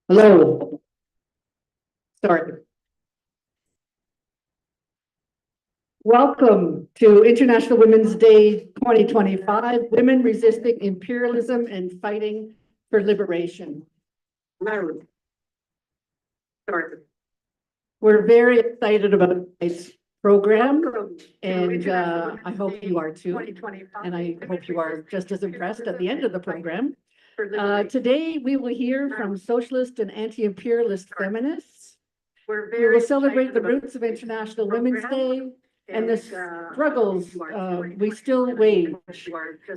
Hello. Sorry. Welcome to International Women's Day 2025, Women Resisting Imperialism and Fighting for Liberation. We're very excited about tonight's program, and I hope you are too. And I hope you are just as impressed at the end of the program. Today, we will hear from socialist and anti-imperialist feminists. We will celebrate the roots of International Women's Day and the struggles we still wage.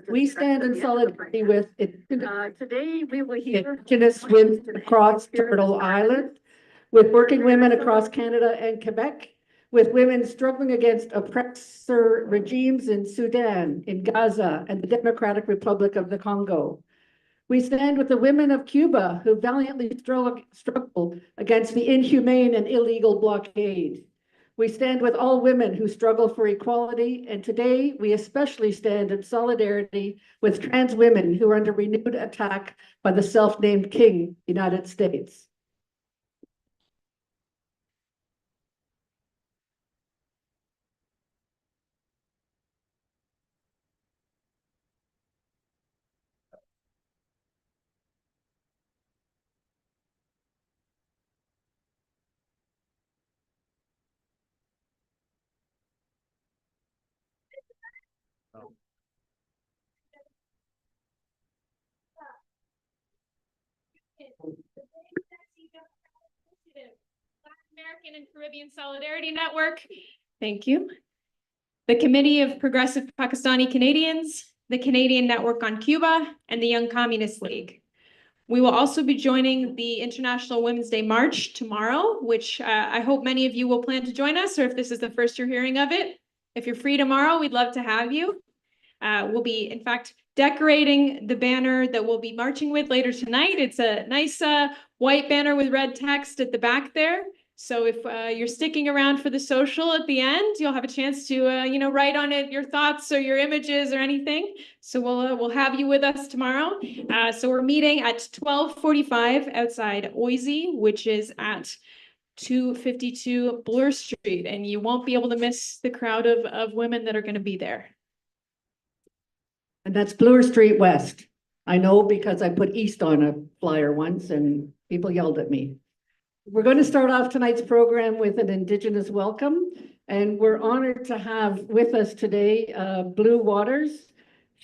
We stand in solidarity with today we will hear Indigenous women across Turtle Island, with working women across Canada and Quebec, with women struggling against oppressor regimes in Sudan, in Gaza, and the Democratic Republic of the Congo. We stand with the women of Cuba who valiantly struggle against the inhumane and illegal blockade. We stand with all women who struggle for equality, and today we especially stand in solidarity with trans women who are under renewed attack by the self-named King, United States. American and Caribbean Solidarity Network. Thank you. The Committee of Progressive Pakistani Canadians, the Canadian Network on Cuba, and the Young Communist League. We will also be joining the International Women's Day March tomorrow, which I hope many of you will plan to join us, or if this is the first you're hearing of it. If you're free tomorrow, we'd love to have you. We'll be, in fact, decorating the banner that we'll be marching with later tonight. It's a nice white banner with red text at the back there. So if you're sticking around for the social at the end, you'll have a chance to, write on it your thoughts or your images or anything. So we'll have you with us tomorrow. So we're meeting at 12:45 outside Oisey, which is at 252 Bloor Street, and you won't be able to miss the crowd of women that are going to be there. And that's Bloor Street West. I know because I put East on a flyer once and people yelled at me. We're going to start off tonight's program with an Indigenous welcome, and we're honored to have with us today Blue Waters.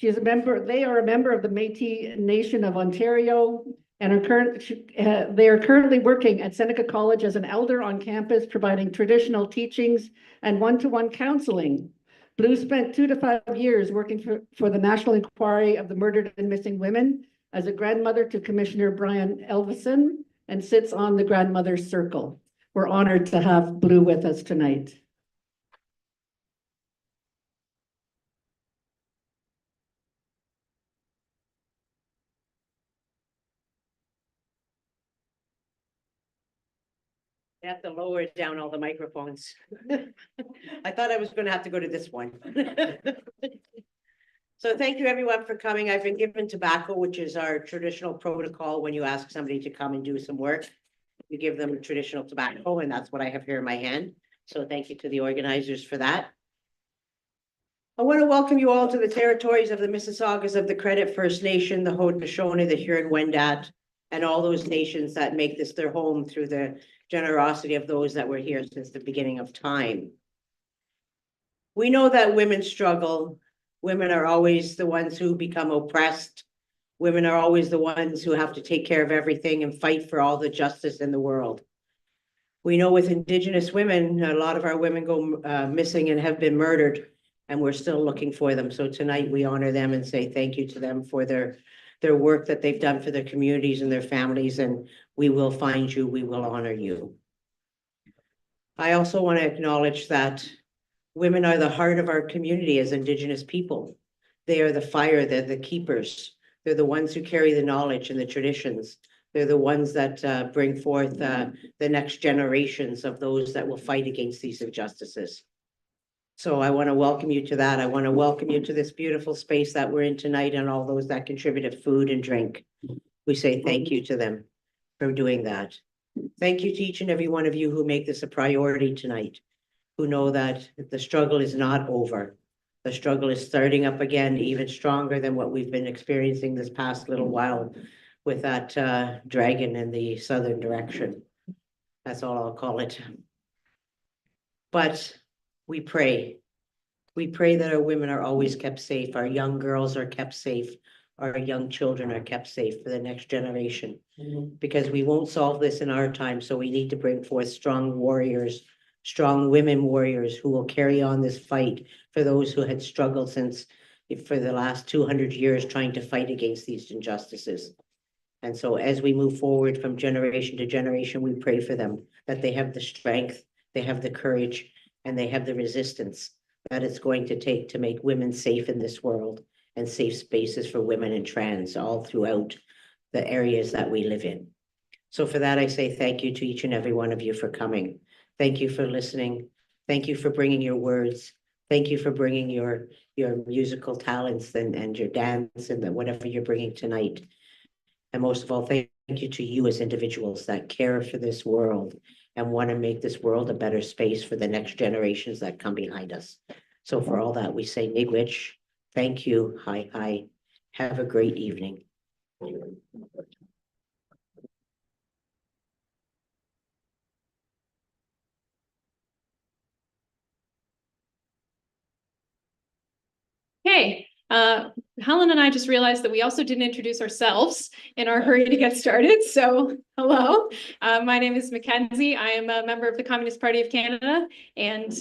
They are a member of the Métis Nation of Ontario, and they are currently working at Seneca College as an elder on campus, providing traditional teachings and one-to-one counseling. Blue spent 2 to 5 years working for the National Inquiry of the Murdered and Missing Women as a grandmother to Commissioner Brian Elvison, and sits on the Grandmother's Circle. We're honored to have Blue with us tonight. I have to lower down all the microphones. I thought I was going to have to go to this one. So thank you everyone for coming. I've been given tobacco, which is our traditional protocol when you ask somebody to come and do some work. You give them traditional tobacco, and that's what I have here in my hand. So thank you to the organizers for that. I want to welcome you all to the territories of the Mississaugas of the Credit First Nation, the Haudenosaunee, the Huron-Wendat, and all those nations that make this their home through the generosity of those that were here since the beginning of time. We know that women struggle. Women are always the ones who become oppressed. Women are always the ones who have to take care of everything and fight for all the justice in the world. We know with Indigenous women, a lot of our women go missing and have been murdered, and we're still looking for them. So tonight we honor them and say thank you to them for their work that they've done for their communities and their families, and we will find you, we will honor you. I also want to acknowledge that women are the heart of our community as Indigenous people. They are the fire, they're the keepers. They're the ones who carry the knowledge and the traditions. They're the ones that bring forth the next generations of those that will fight against these injustices. So I want to welcome you to that. I want to welcome you to this beautiful space that we're in tonight and all those that contributed food and drink. We say thank you to them for doing that. Thank you to each and every one of you who make this a priority tonight, who know that the struggle is not over. The struggle is starting up again, even stronger than what we've been experiencing this past little while with that dragon in the southern direction. That's all I'll call it. But we pray. We pray that our women are always kept safe, our young girls are kept safe, our young children are kept safe for the next generation. Because we won't solve this in our time, so we need to bring forth strong warriors, strong women warriors who will carry on this fight for those who had struggled for the last 200 years trying to fight against these injustices. And so as we move forward from generation to generation, we pray for them, that they have the strength, they have the courage, and they have the resistance that it's going to take to make women safe in this world and safe spaces for women and trans all throughout the areas that we live in. So for that, I say thank you to each and every one of you for coming. Thank you for listening. Thank you for bringing your words. Thank you for bringing your musical talents and your dance and whatever you're bringing tonight. And most of all, thank you to you as individuals that care for this world and want to make this world a better space for the next generations that come behind us. So for all that, we say miigwech, thank you, hi. Have a great evening. Okay, Helen and I just realized that we also didn't introduce ourselves in our hurry to get started. So hello, my name is Mackenzie. I am a member of the Communist Party of Canada, and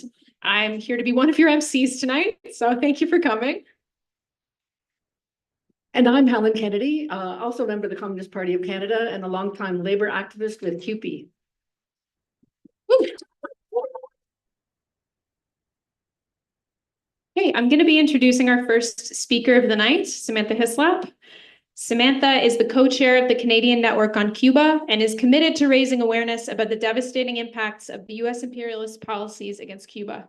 I'm here to be one of your MCs tonight. So thank you for coming. And I'm Helen Kennedy, also a member of the Communist Party of Canada and a longtime labor activist with CUPE. Okay, I'm going to be introducing our first speaker of the night, Samantha Hislop. Samantha is the co-chair of the Canadian Network on Cuba and is committed to raising awareness about the devastating impacts of the U.S. imperialist policies against Cuba.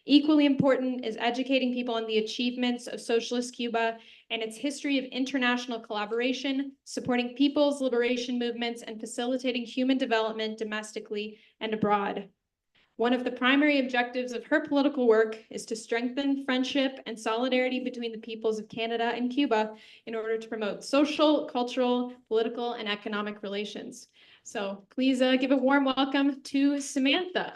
Equally important is educating people on the achievements of socialist Cuba and its history of international collaboration, supporting people's liberation movements, and facilitating human development domestically and abroad. One of the primary objectives of her political work is to strengthen friendship and solidarity between the peoples of Canada and Cuba in order to promote social, cultural, political, and economic relations. So please give a warm welcome to Samantha.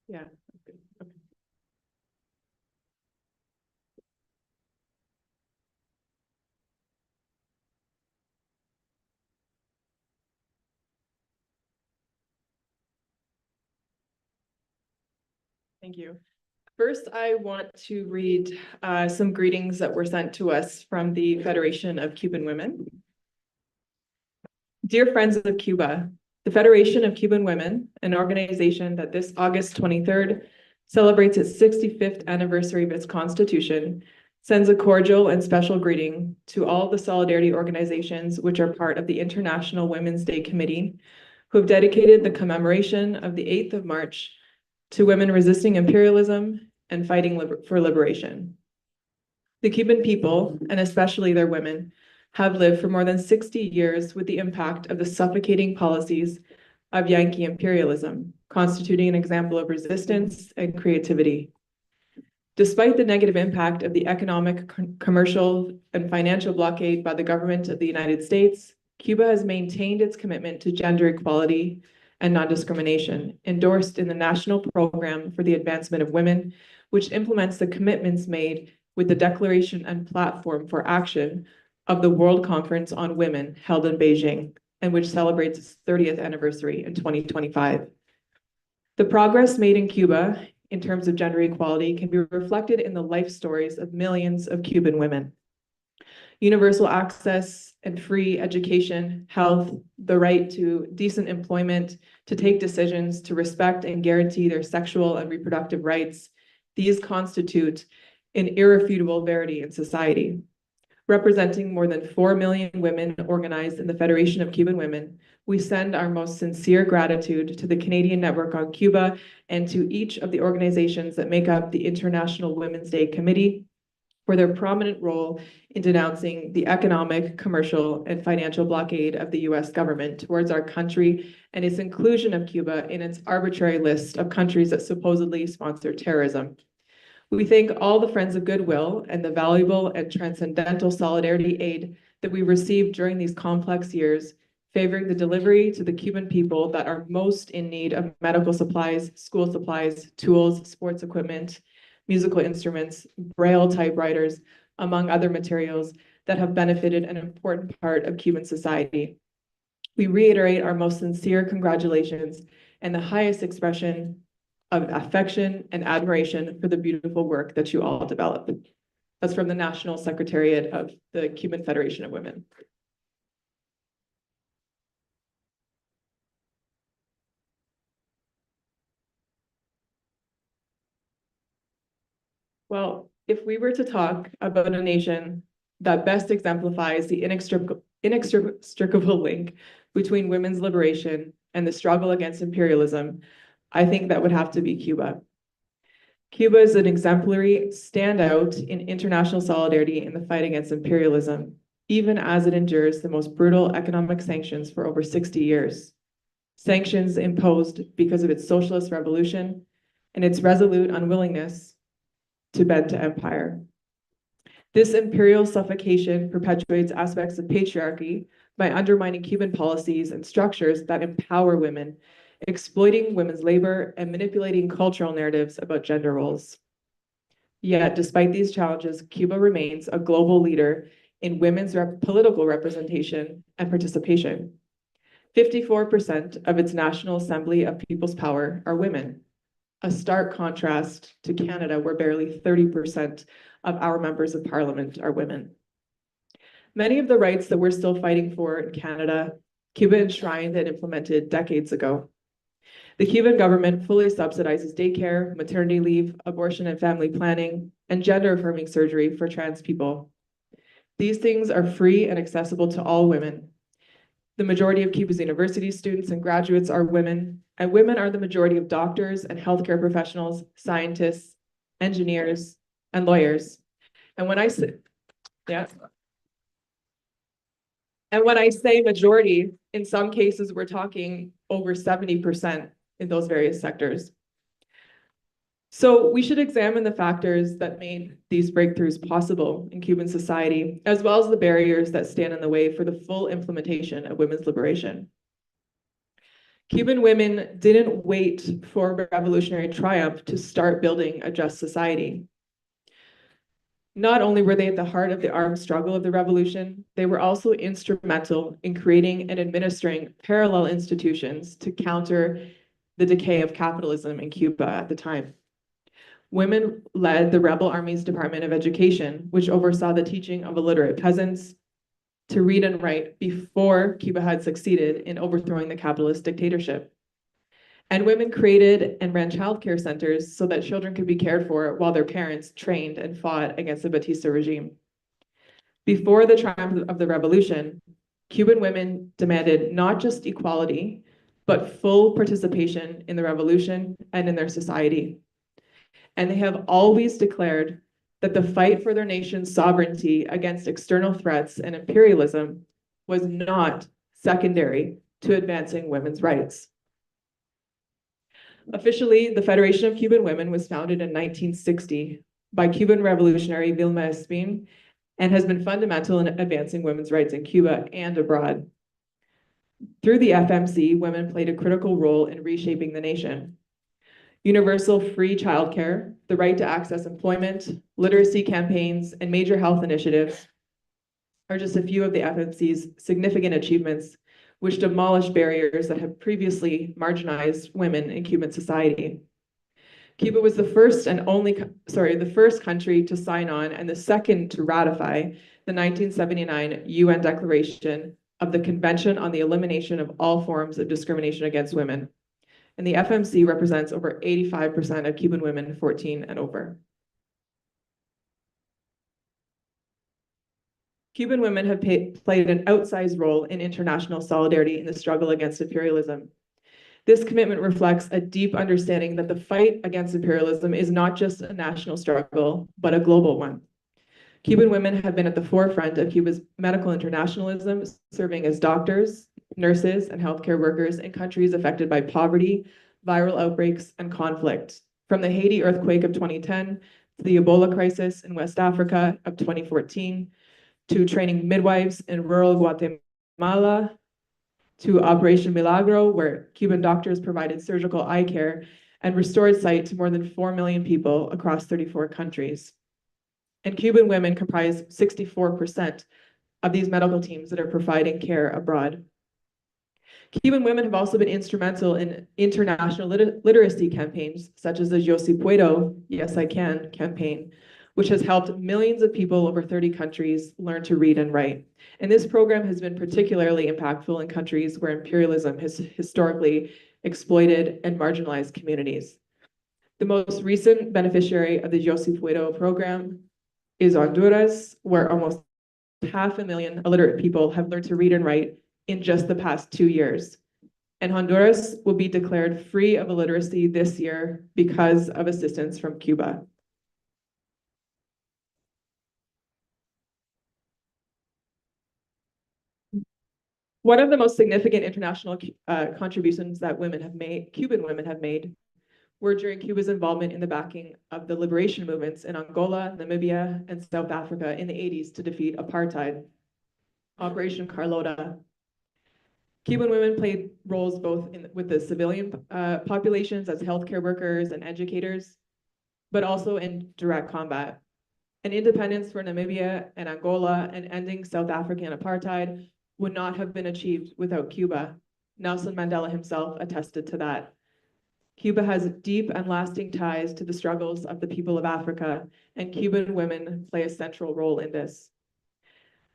Yeah. Okay. Thank you. First, I want to read some greetings that were sent to us from the Federation of Cuban Women. Dear friends of Cuba, the Federation of Cuban Women, an organization that this August 23rd celebrates its 65th anniversary of its constitution, sends a cordial and special greeting to all the solidarity organizations which are part of the International Women's Day Committee, who have dedicated the commemoration of the 8th of March to women resisting imperialism and fighting for liberation. The Cuban people, and especially their women, have lived for more than 60 years with the impact of the suffocating policies of Yankee imperialism, constituting an example of resistance and creativity. Despite the negative impact of the economic, commercial, and financial blockade by the government of the United States, Cuba has maintained its commitment to gender equality and non-discrimination, endorsed in the National Program for the Advancement of Women, which implements the commitments made with the Declaration and Platform for Action of the World Conference on Women held in Beijing, and which celebrates its 30th anniversary in 2025. The progress made in Cuba in terms of gender equality can be reflected in the life stories of millions of Cuban women. universal access and free education, health, the right to decent employment, to take decisions, to respect and guarantee their sexual and reproductive rights. These constitute an irrefutable verity in society. Representing more than 4 million women organized in the Federation of Cuban Women, we send our most sincere gratitude to the Canadian Network on Cuba and to each of the organizations that make up the International Women's Day Committee for their prominent role in denouncing the economic, commercial, and financial blockade of the US government towards our country and its inclusion of Cuba in its arbitrary list of countries that supposedly sponsor terrorism. We thank all the Friends of Goodwill and the valuable and transcendental solidarity aid that we received during these complex years, favoring the delivery to the Cuban people that are most in need of medical supplies, school supplies, tools, sports equipment, musical instruments, Braille typewriters, among other materials that have benefited an important part of Cuban society. We reiterate our most sincere congratulations and the highest expression of affection and admiration for the beautiful work that you all develop. That's from the National Secretariat of the Cuban Federation of Women. Well, if we were to talk about a nation that best exemplifies the inextricable link between women's liberation and the struggle against imperialism, I think that would have to be Cuba. Cuba is an exemplary standout in international solidarity in the fight against imperialism, even as it endures the most brutal economic sanctions for over 60 years. Sanctions imposed because of its socialist revolution and its resolute unwillingness to bend to empire. This imperial suffocation perpetuates aspects of patriarchy by undermining Cuban policies and structures that empower women, exploiting women's labor and manipulating cultural narratives about gender roles. Yet, despite these challenges, Cuba remains a global leader in women's political representation and participation. 54% of its National Assembly of People's Power are women, a stark contrast to Canada, where barely 30% of our members of parliament are women. Many of the rights that we're still fighting for in Canada, Cuba enshrined and implemented decades ago. The Cuban government fully subsidizes daycare, maternity leave, abortion and family planning, and gender-affirming surgery for trans people. These things are free and accessible to all women. The majority of Cuba's university students and graduates are women, and women are the majority of doctors and healthcare professionals, scientists, engineers, and lawyers. And when I say, and when I say majority, in some cases, we're talking over 70% in those various sectors. So we should examine the factors that made these breakthroughs possible in Cuban society, as well as the barriers that stand in the way for the full implementation of women's liberation. Cuban women didn't wait for revolutionary triumph to start building a just society. Not only were they at the heart of the armed struggle of the revolution, they were also instrumental in creating and administering parallel institutions to counter the decay of capitalism in Cuba at the time. Women led the rebel army's Department of Education, which oversaw the teaching of illiterate peasants to read and write before Cuba had succeeded in overthrowing the capitalist dictatorship. And women created and ran childcare centers so that children could be cared for while their parents trained and fought against the Batista regime. Before the triumph of the revolution, Cuban women demanded not just equality, but full participation in the revolution and in their society. And they have always declared that the fight for their nation's sovereignty against external threats and imperialism was not secondary to advancing women's rights. Officially, the Federation of Cuban Women was founded in 1960 by Cuban revolutionary Vilma Espín and has been fundamental in advancing women's rights in Cuba and abroad. Through the FMC, women played a critical role in reshaping the nation. Universal free childcare, the right to access employment, literacy campaigns, and major health initiatives are just a few of the FMC's significant achievements, which demolished barriers that have previously marginalized women in Cuban society. Cuba was the first country to sign on and the second to ratify the 1979 UN Declaration of the Convention on the Elimination of All Forms of Discrimination Against Women. And the FMC represents over 85% of Cuban women 14 and over. Cuban women have played an outsized role in international solidarity in the struggle against imperialism. This commitment reflects a deep understanding that the fight against imperialism is not just a national struggle, but a global one. Cuban women have been at the forefront of Cuba's medical internationalism, serving as doctors, nurses, and healthcare workers in countries affected by poverty, viral outbreaks, and conflict. From the Haiti earthquake of 2010 to the Ebola crisis in West Africa of 2014, to training midwives in rural Guatemala, to Operation Milagro, where Cuban doctors provided surgical eye care and restored sight to more than 4 million people across 34 countries. And Cuban women comprise 64% of these medical teams that are providing care abroad. Cuban women have also been instrumental in international literacy campaigns, such as the Yo Si Puedo, Yes I Can campaign, which has helped millions of people over 30 countries learn to read and write. And this program has been particularly impactful in countries where imperialism has historically exploited and marginalized communities. The most recent beneficiary of the Yo Si Puedo program is Honduras, where almost 500,000 illiterate people have learned to read and write in just the past 2 years. And Honduras will be declared free of illiteracy this year because of assistance from Cuba. One of the most significant international contributions that Cuban women have made, were during Cuba's involvement in the backing of the liberation movements in Angola, Namibia, and South Africa in the 80s to defeat apartheid, Operation Carlota. Cuban women played roles both with the civilian populations as healthcare workers and educators, but also in direct combat. And independence for Namibia and Angola and ending South African apartheid would not have been achieved without Cuba. Nelson Mandela himself attested to that. Cuba has deep and lasting ties to the struggles of the people of Africa, and Cuban women play a central role in this.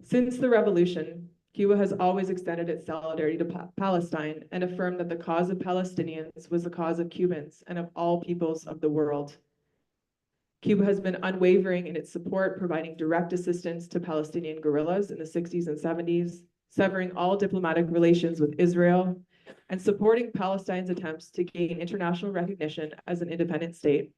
Since the revolution, Cuba has always extended its solidarity to Palestine and affirmed that the cause of Palestinians was the cause of Cubans and of all peoples of the world. Cuba has been unwavering in its support, providing direct assistance to Palestinian guerrillas in the 60s and 70s, severing all diplomatic relations with Israel, and supporting Palestine's attempts to gain international recognition as an independent state.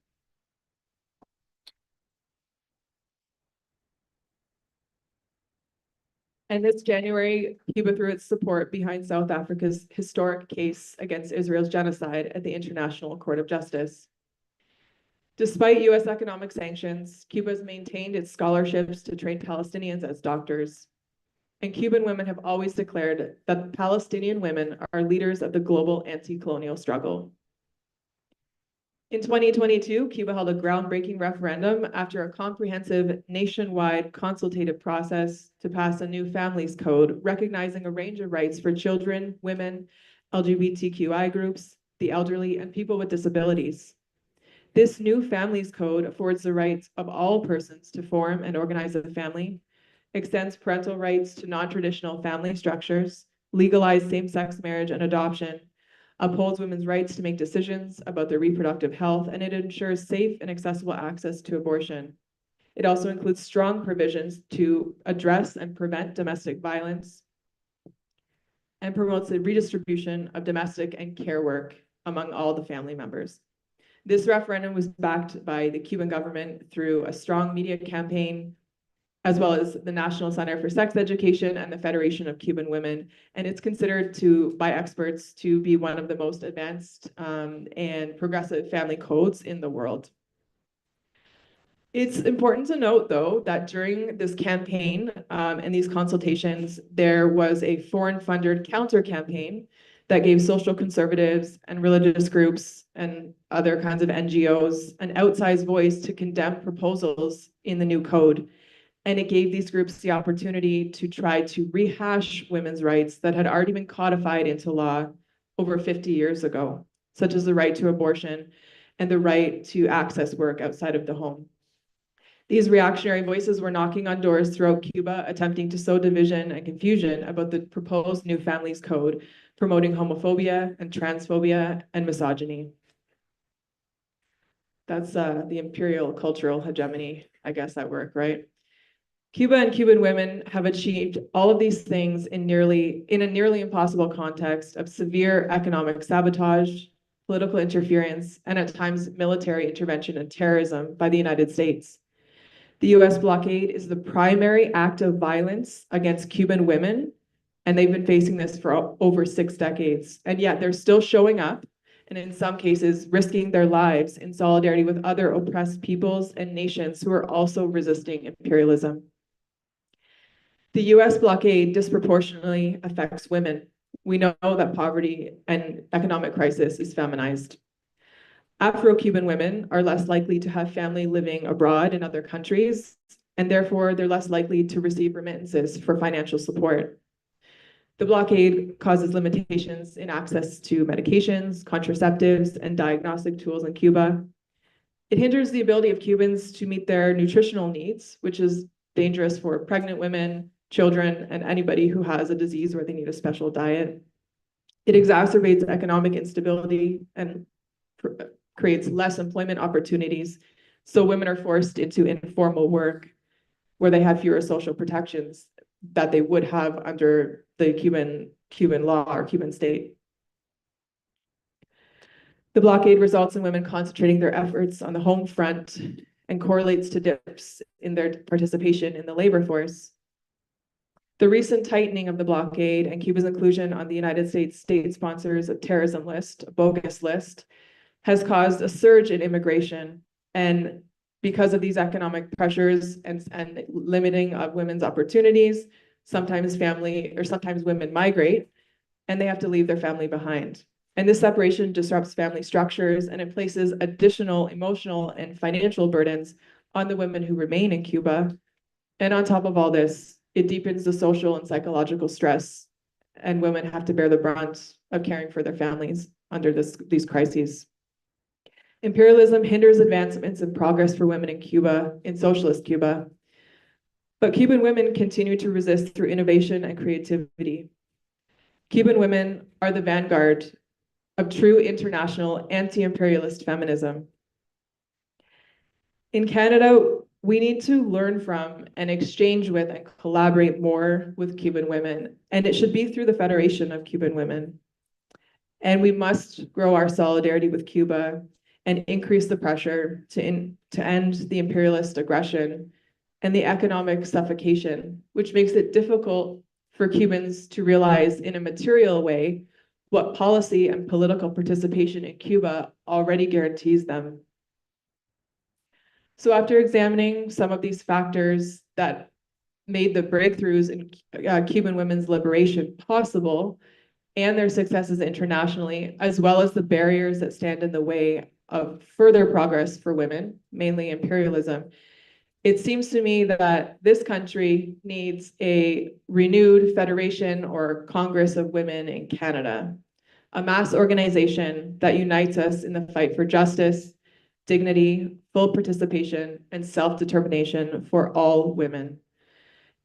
And this January, Cuba threw its support behind South Africa's historic case against Israel's genocide at the International Court of Justice. Despite US economic sanctions, Cuba has maintained its scholarships to train Palestinians as doctors. And Cuban women have always declared that Palestinian women are leaders of the global anti-colonial struggle. In 2022, Cuba held a groundbreaking referendum after a comprehensive nationwide consultative process to pass a new families code, recognizing a range of rights for children, women, LGBTQI groups, the elderly, and people with disabilities. This new families code affords the rights of all persons to form and organize a family, extends parental rights to non-traditional family structures, legalizes same-sex marriage and adoption, upholds women's rights to make decisions about their reproductive health, and it ensures safe and accessible access to abortion. It also includes strong provisions to address and prevent domestic violence and promotes the redistribution of domestic and care work among all the family members. This referendum was backed by the Cuban government through a strong media campaign, as well as the National Center for Sex Education and the Federation of Cuban Women. And it's considered by experts to be one of the most advanced and progressive family codes in the world. It's important to note, though, that during this campaign and these consultations, there was a foreign-funded counter-campaign that gave social conservatives and religious groups and other kinds of NGOs an outsized voice to condemn proposals in the new code. And it gave these groups the opportunity to try to rehash women's rights that had already been codified into law over 50 years ago, such as the right to abortion and the right to access work outside of the home. These reactionary voices were knocking on doors throughout Cuba, attempting to sow division and confusion about the proposed new families code, promoting homophobia and transphobia and misogyny. That's the imperial cultural hegemony, I guess, at work, right? Cuba and Cuban women have achieved all of these things in a nearly impossible context of severe economic sabotage, political interference, and at times military intervention and terrorism by the United States. The US blockade is the primary act of violence against Cuban women, and they've been facing this for over 6 decades. And yet they're still showing up, and in some cases, risking their lives in solidarity with other oppressed peoples and nations who are also resisting imperialism. The US blockade disproportionately affects women. We know that poverty and economic crisis is feminized. Afro-Cuban women are less likely to have family living abroad in other countries, and therefore they're less likely to receive remittances for financial support. The blockade causes limitations in access to medications, contraceptives, and diagnostic tools in Cuba. It hinders the ability of Cubans to meet their nutritional needs, which is dangerous for pregnant women, children, and anybody who has a disease where they need a special diet. It exacerbates economic instability and creates less employment opportunities. So women are forced into informal work where they have fewer social protections that they would have under the Cuban law or Cuban state. The blockade results in women concentrating their efforts on the home front and correlates to dips in their participation in the labor force. The recent tightening of the blockade and Cuba's inclusion on the United States state sponsors of terrorism list, a bogus list, has caused a surge in immigration. And because of these economic pressures and limiting of women's opportunities, sometimes women migrate and they have to leave their family behind. And this separation disrupts family structures and it places additional emotional and financial burdens on the women who remain in Cuba. And on top of all this, it deepens the social and psychological stress, and women have to bear the brunt of caring for their families under these crises. Imperialism hinders advancements and progress for women in Cuba, in socialist Cuba. But Cuban women continue to resist through innovation and creativity. Cuban women are the vanguard of true international anti-imperialist feminism. In Canada, we need to learn from and exchange with and collaborate more with Cuban women, and it should be through the Federation of Cuban Women. And we must grow our solidarity with Cuba and increase the pressure to end the imperialist aggression and the economic suffocation, which makes it difficult for Cubans to realize in a material way what policy and political participation in Cuba already guarantees them. So after examining some of these factors that made the breakthroughs in Cuban women's liberation possible and their successes internationally, as well as the barriers that stand in the way of further progress for women, mainly imperialism, it seems to me that this country needs a renewed Federation or Congress of Women in Canada, a mass organization that unites us in the fight for justice, dignity, full participation, and self-determination for all women.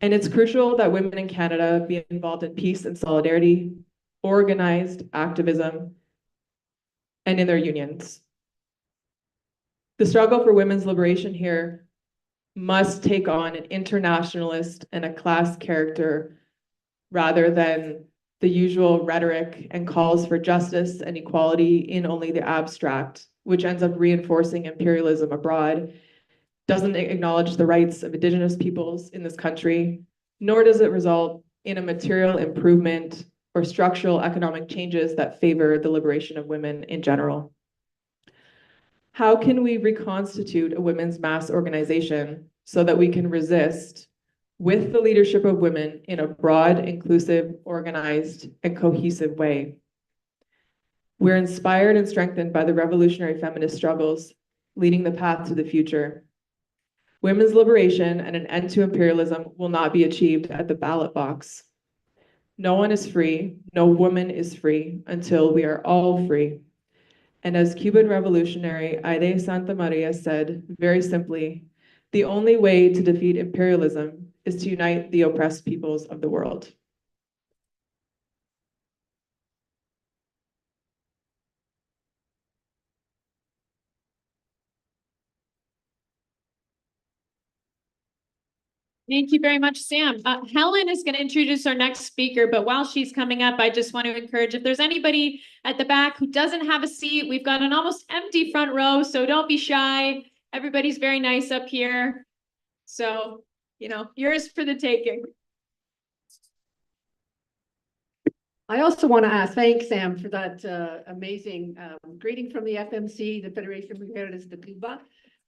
And it's crucial that women in Canada be involved in peace and solidarity, organized activism, and in their unions. The struggle for women's liberation here must take on an internationalist and a class character rather than the usual rhetoric and calls for justice and equality in only the abstract, which ends up reinforcing imperialism abroad, doesn't acknowledge the rights of Indigenous peoples in this country, nor does it result in a material improvement or structural economic changes that favor the liberation of women in general. How can we reconstitute a women's mass organization so that we can resist with the leadership of women in a broad, inclusive, organized, and cohesive way? We're inspired and strengthened by the revolutionary feminist struggles leading the path to the future. Women's liberation and an end to imperialism will not be achieved at the ballot box. No one is free, no woman is free until we are all free. And as Cuban revolutionary Aide Santa Maria said very simply, The only way to defeat imperialism is to unite the oppressed peoples of the world. Thank you very much, Sam. Helen is going to introduce our next speaker, but while she's coming up, I just want to encourage if there's anybody at the back who doesn't have a seat, we've got an almost empty front row, so don't be shy. Everybody's very nice up here. So, you know, yours for the taking. I also want to thank Sam for that amazing greeting from the FMC, the Federación de Mujeres de Cuba,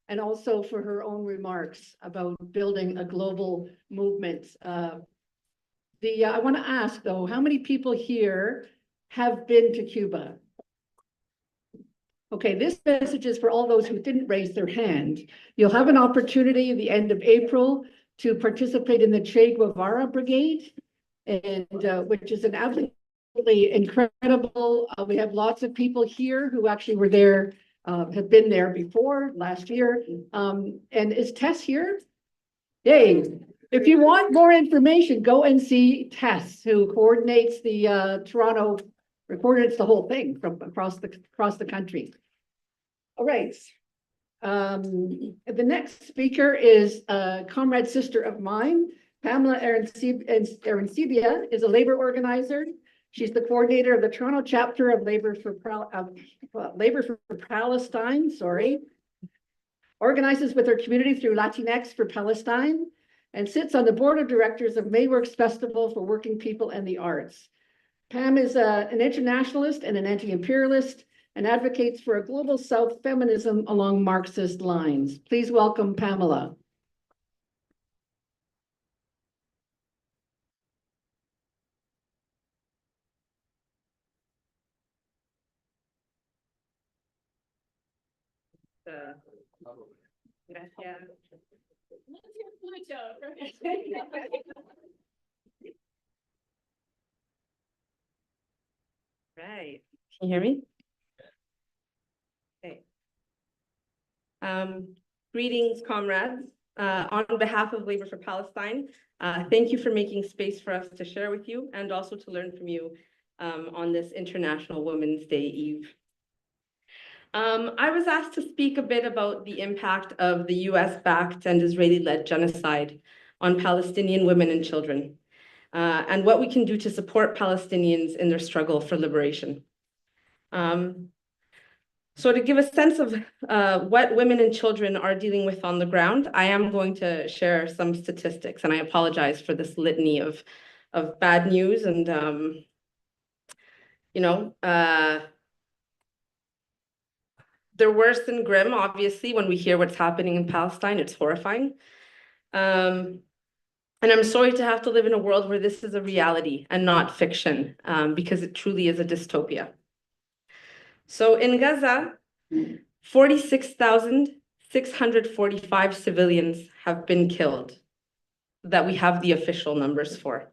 and also for her own remarks about building a global movement. I want to ask though, how many people here have been to Cuba? Okay, this message is for all those who didn't raise their hand. You'll have an opportunity at the end of April to participate in the Che Guevara Brigade, and which is an absolutely incredible. We have lots of people here who actually were there, have been there before last year. And is Tess here? Yay. If you want more information, go and see Tess, who coordinates the Toronto, coordinates the whole thing from across the country. All right. The next speaker is a comrade sister of mine. Pamela Arancibia is a labor organizer. She's the coordinator of the Toronto chapter of Labor for Palestine, organizes with her community through Latinx for Palestine, and sits on the board of directors of Mayworks Festival for Working People and the Arts. Pam is an internationalist and an anti-imperialist and advocates for a global South feminism along Marxist lines. Please welcome Pamela. Right. Can you hear me? Okay. Greetings, comrades. On behalf of Labor for Palestine, thank you for making space for us to share with you and also to learn from you on this International Women's Day Eve. I was asked to speak a bit about the impact of the US-backed and Israeli-led genocide on Palestinian women and children, and what we can do to support Palestinians in their struggle for liberation. So to give a sense of what women and children are dealing with on the ground, I am going to share some statistics, and I apologize for this litany of bad news and, they're worse than grim, obviously, when we hear what's happening in Palestine. It's horrifying. And I'm sorry to have to live in a world where this is a reality and not fiction, because it truly is a dystopia. So in Gaza, 46,645 civilians have been killed that we have the official numbers for.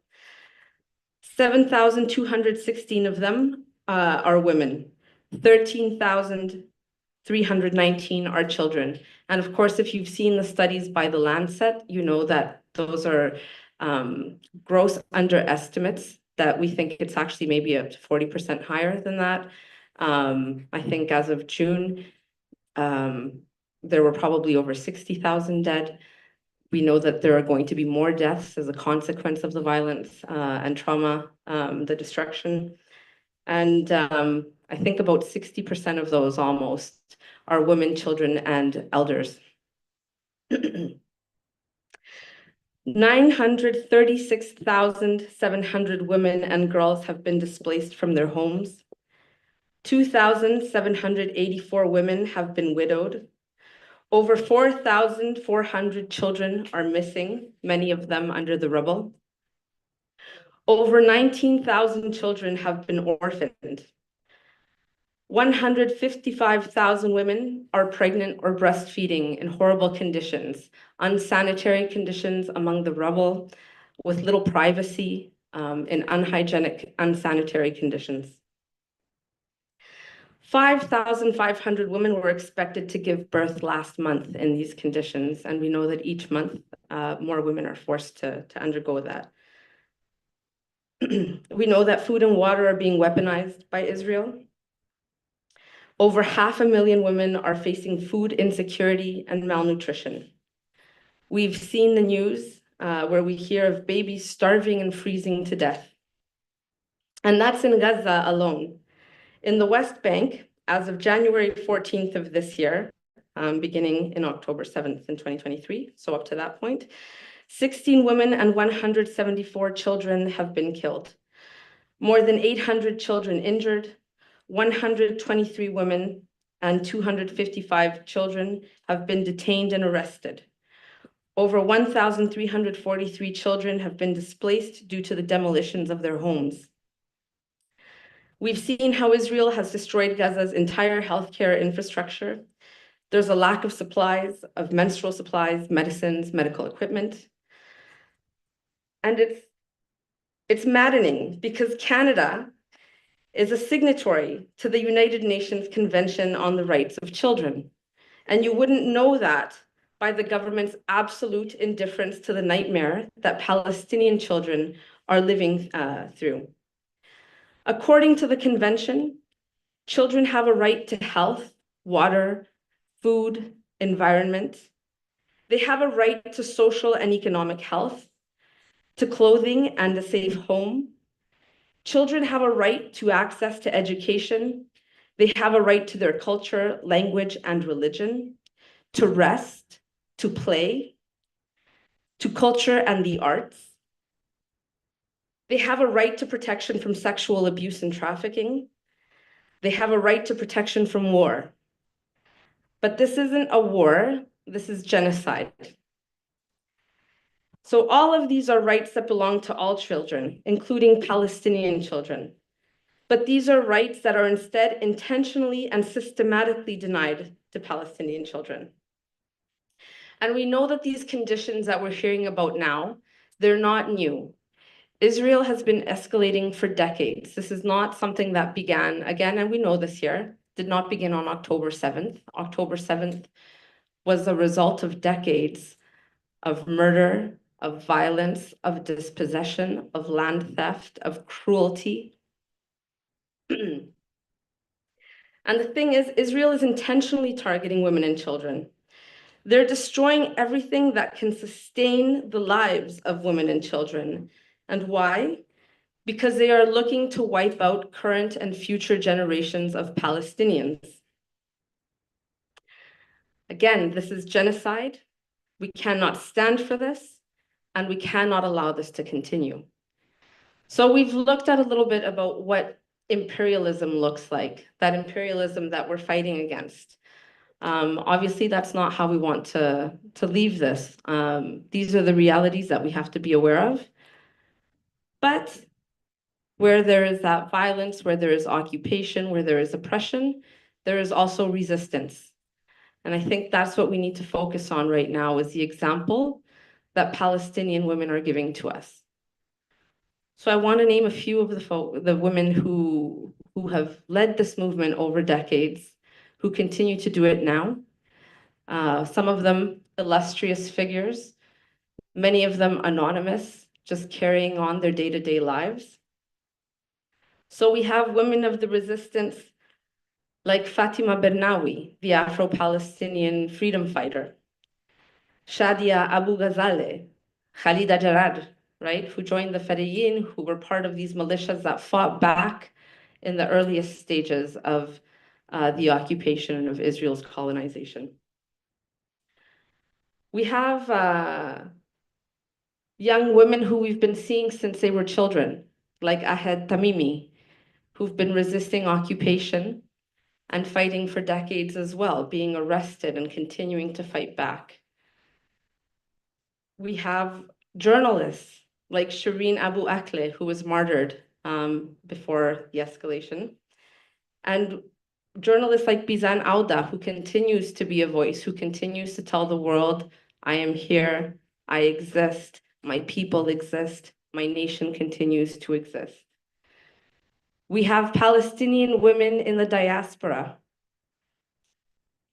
7,216 of them are women. 13,319 are children. And of course, if you've seen the studies by the Lancet, you know that those are gross underestimates, that we think it's actually maybe up to 40% higher than that. I think as of June, there were probably over 60,000 dead. We know that there are going to be more deaths as a consequence of the violence and trauma, the destruction. And I think about 60% of those almost are women, children, and elders. 936,700 women and girls have been displaced from their homes. 2,784 women have been widowed. Over 4,400 children are missing, many of them under the rubble. Over 19,000 children have been orphaned. 155,000 women are pregnant or breastfeeding in horrible conditions, unsanitary conditions among the rubble, with little privacy, in unhygienic, unsanitary conditions. 5,500 women were expected to give birth last month in these conditions, and we know that each month more women are forced to undergo that. We know that food and water are being weaponized by Israel. Over 500,000 women are facing food insecurity and malnutrition. We've seen the news where we hear of babies starving and freezing to death. And that's in Gaza alone. In the West Bank, as of January 14th of this year, beginning in October 7th in 2023, so up to that point, 16 women and 174 children have been killed. More than 800 children injured, 123 women and 255 children have been detained and arrested. Over 1,343 children have been displaced due to the demolitions of their homes. We've seen how Israel has destroyed Gaza's entire healthcare infrastructure. There's a lack of supplies, of menstrual supplies, medicines, medical equipment. And it's maddening because Canada is a signatory to the United Nations Convention on the Rights of Children. And you wouldn't know that by the government's absolute indifference to the nightmare that Palestinian children are living through. According to the convention, children have a right to health, water, food, environment. They have a right to social and economic health, to clothing and a safe home. Children have a right to access to education. They have a right to their culture, language, and religion, to rest, to play, to culture and the arts. They have a right to protection from sexual abuse and trafficking. They have a right to protection from war. But this isn't a war, this is genocide. So all of these are rights that belong to all children, including Palestinian children. But these are rights that are instead intentionally and systematically denied to Palestinian children. And we know that these conditions that we're hearing about now, they're not new. Israel has been escalating for decades. This is not something that began, again, and we know this year, did not begin on October 7th. October 7th was the result of decades of murder, of violence, of dispossession, of land theft, of cruelty. And the thing is, Israel is intentionally targeting women and children. They're destroying everything that can sustain the lives of women and children. And why? Because they are looking to wipe out current and future generations of Palestinians. Again, this is genocide. We cannot stand for this, and we cannot allow this to continue. So we've looked at a little bit about what imperialism looks like, that imperialism that we're fighting against. Obviously, that's not how we want to leave this. These are the realities that we have to be aware of. But where there is that violence, where there is occupation, where there is oppression, there is also resistance. And I think that's what we need to focus on right now, is the example that Palestinian women are giving to us. So I want to name a few of the women who have led this movement over decades, who continue to do it now. Some of them illustrious figures, many of them anonymous, just carrying on their day-to-day lives. So we have women of the resistance like Fatima Bernawi, the Afro-Palestinian freedom fighter, Shadia Abu Ghazaleh, Khalida Jarrad, right, who joined the Fedayeen, who were part of these militias that fought back in the earliest stages of the occupation of Israel's colonization. We have young women who we've been seeing since they were children, like Ahed Tamimi, who've been resisting occupation and fighting for decades as well, being arrested and continuing to fight back. We have journalists like Shireen Abu Akleh, who was martyred before the escalation, and journalists like Bizan Auda, who continues to be a voice, who continues to tell the world, I am here, I exist, my people exist, my nation continues to exist. We have Palestinian women in the diaspora.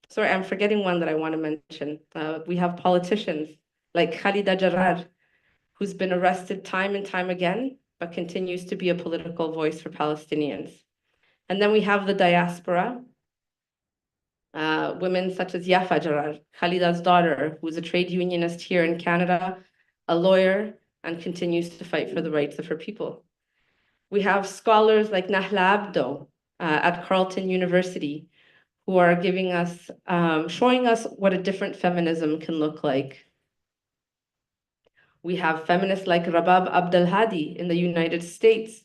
Sorry, I'm forgetting one that I want to mention. We have politicians like Khalida Jarrar, who's been arrested time and time again, but continues to be a political voice for Palestinians. And then we have the diaspora, women such as Yafa Jarrar, Khalida's daughter, who's a trade unionist here in Canada, a lawyer, and continues to fight for the rights of her people. We have scholars like Nahla Abdo at Carleton University, who are giving us, showing us what a different feminism can look like. We have feminists like Rabab Abdelhadi in the United States,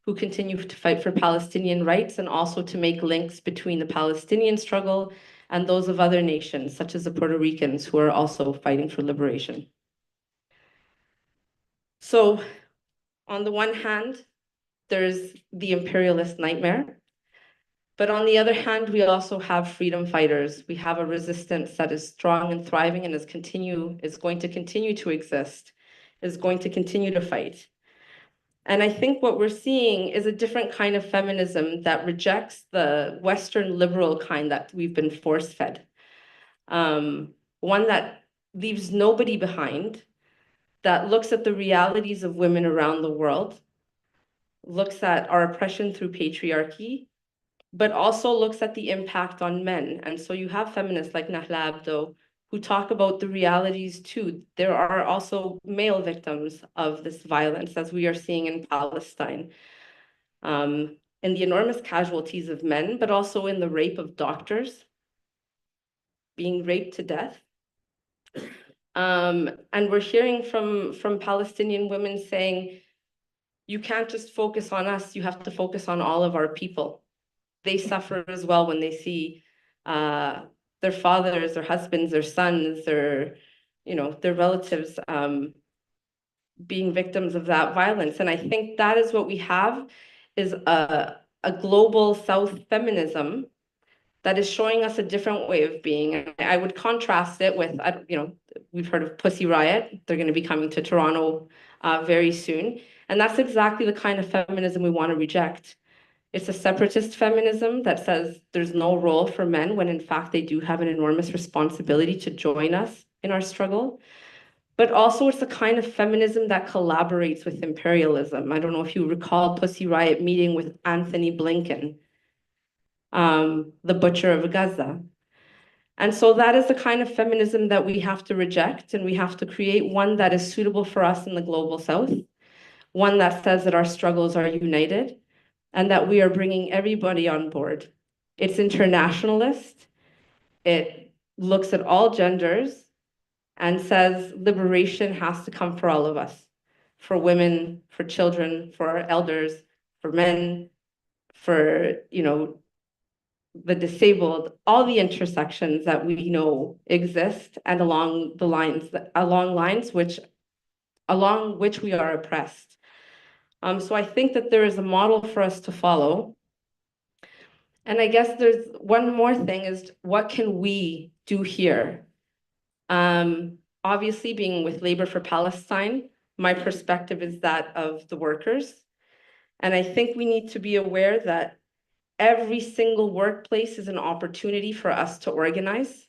who continue to fight for Palestinian rights and also to make links between the Palestinian struggle and those of other nations, such as the Puerto Ricans, who are also fighting for liberation. So on the one hand, there's the imperialist nightmare. But on the other hand, we also have freedom fighters. We have a resistance that is strong and thriving and is going to continue to exist, is going to continue to fight. And I think what we're seeing is a different kind of feminism that rejects the Western liberal kind that we've been force-fed. One that leaves nobody behind, that looks at the realities of women around the world, looks at our oppression through patriarchy, but also looks at the impact on men. And so you have feminists like Nahla Abdo who talk about the realities too. There are also male victims of this violence, as we are seeing in Palestine, in the enormous casualties of men, but also in the rape of doctors, being raped to death. And we're hearing from Palestinian women saying, you can't just focus on us, you have to focus on all of our people. They suffer as well when they see their fathers, their husbands, their sons, their relatives being victims of that violence. And I think that is what we have, is a global South feminism that is showing us a different way of being. And I would contrast it with, we've heard of Pussy Riot. They're going to be coming to Toronto very soon. And that's exactly the kind of feminism we want to reject. It's a separatist feminism that says there's no role for men when in fact they do have an enormous responsibility to join us in our struggle. But also it's a kind of feminism that collaborates with imperialism. I don't know if you recall Pussy Riot meeting with Anthony Blinken, the butcher of Gaza. And so that is the kind of feminism that we have to reject, and we have to create one that is suitable for us in the global South, one that says that our struggles are united, and that we are bringing everybody on board. It's internationalist. It looks at all genders and says liberation has to come for all of us, for women, for children, for our elders, for men, for, the disabled, all the intersections that we know exist, and along which we are oppressed. So I think that there is a model for us to follow. And I guess there's one more thing, is what can we do here? Obviously, being with Labor for Palestine, my perspective is that of the workers. And I think we need to be aware that every single workplace is an opportunity for us to organize.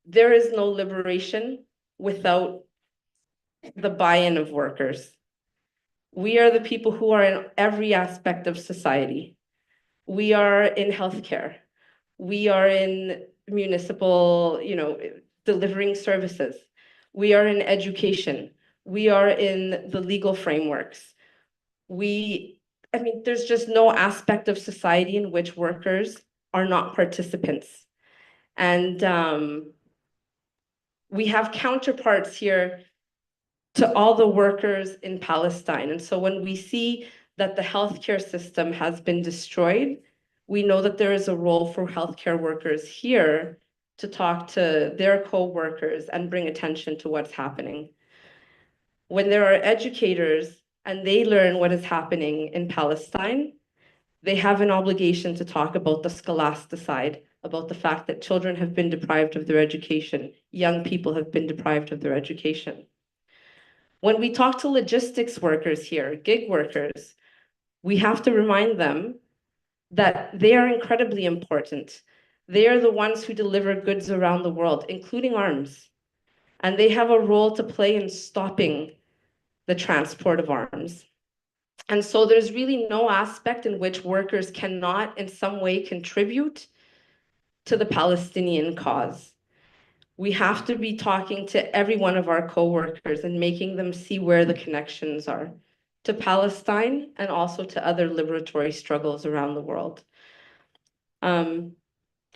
There is no liberation without the buy-in of workers. We are the people who are in every aspect of society. We are in healthcare. We are in municipal, delivering services. We are in education. We are in the legal frameworks. There's just no aspect of society in which workers are not participants. And we have counterparts here to all the workers in Palestine. And so when we see that the healthcare system has been destroyed, we know that there is a role for healthcare workers here to talk to their co-workers and bring attention to what's happening. When there are educators and they learn what is happening in Palestine, they have an obligation to talk about the scholasticide, about the fact that children have been deprived of their education, young people have been deprived of their education. When we talk to logistics workers here, gig workers, we have to remind them that they are incredibly important. They are the ones who deliver goods around the world, including arms. And they have a role to play in stopping the transport of arms. And so there's really no aspect in which workers cannot in some way contribute to the Palestinian cause. We have to be talking to every one of our co-workers and making them see where the connections are to Palestine and also to other liberatory struggles around the world. And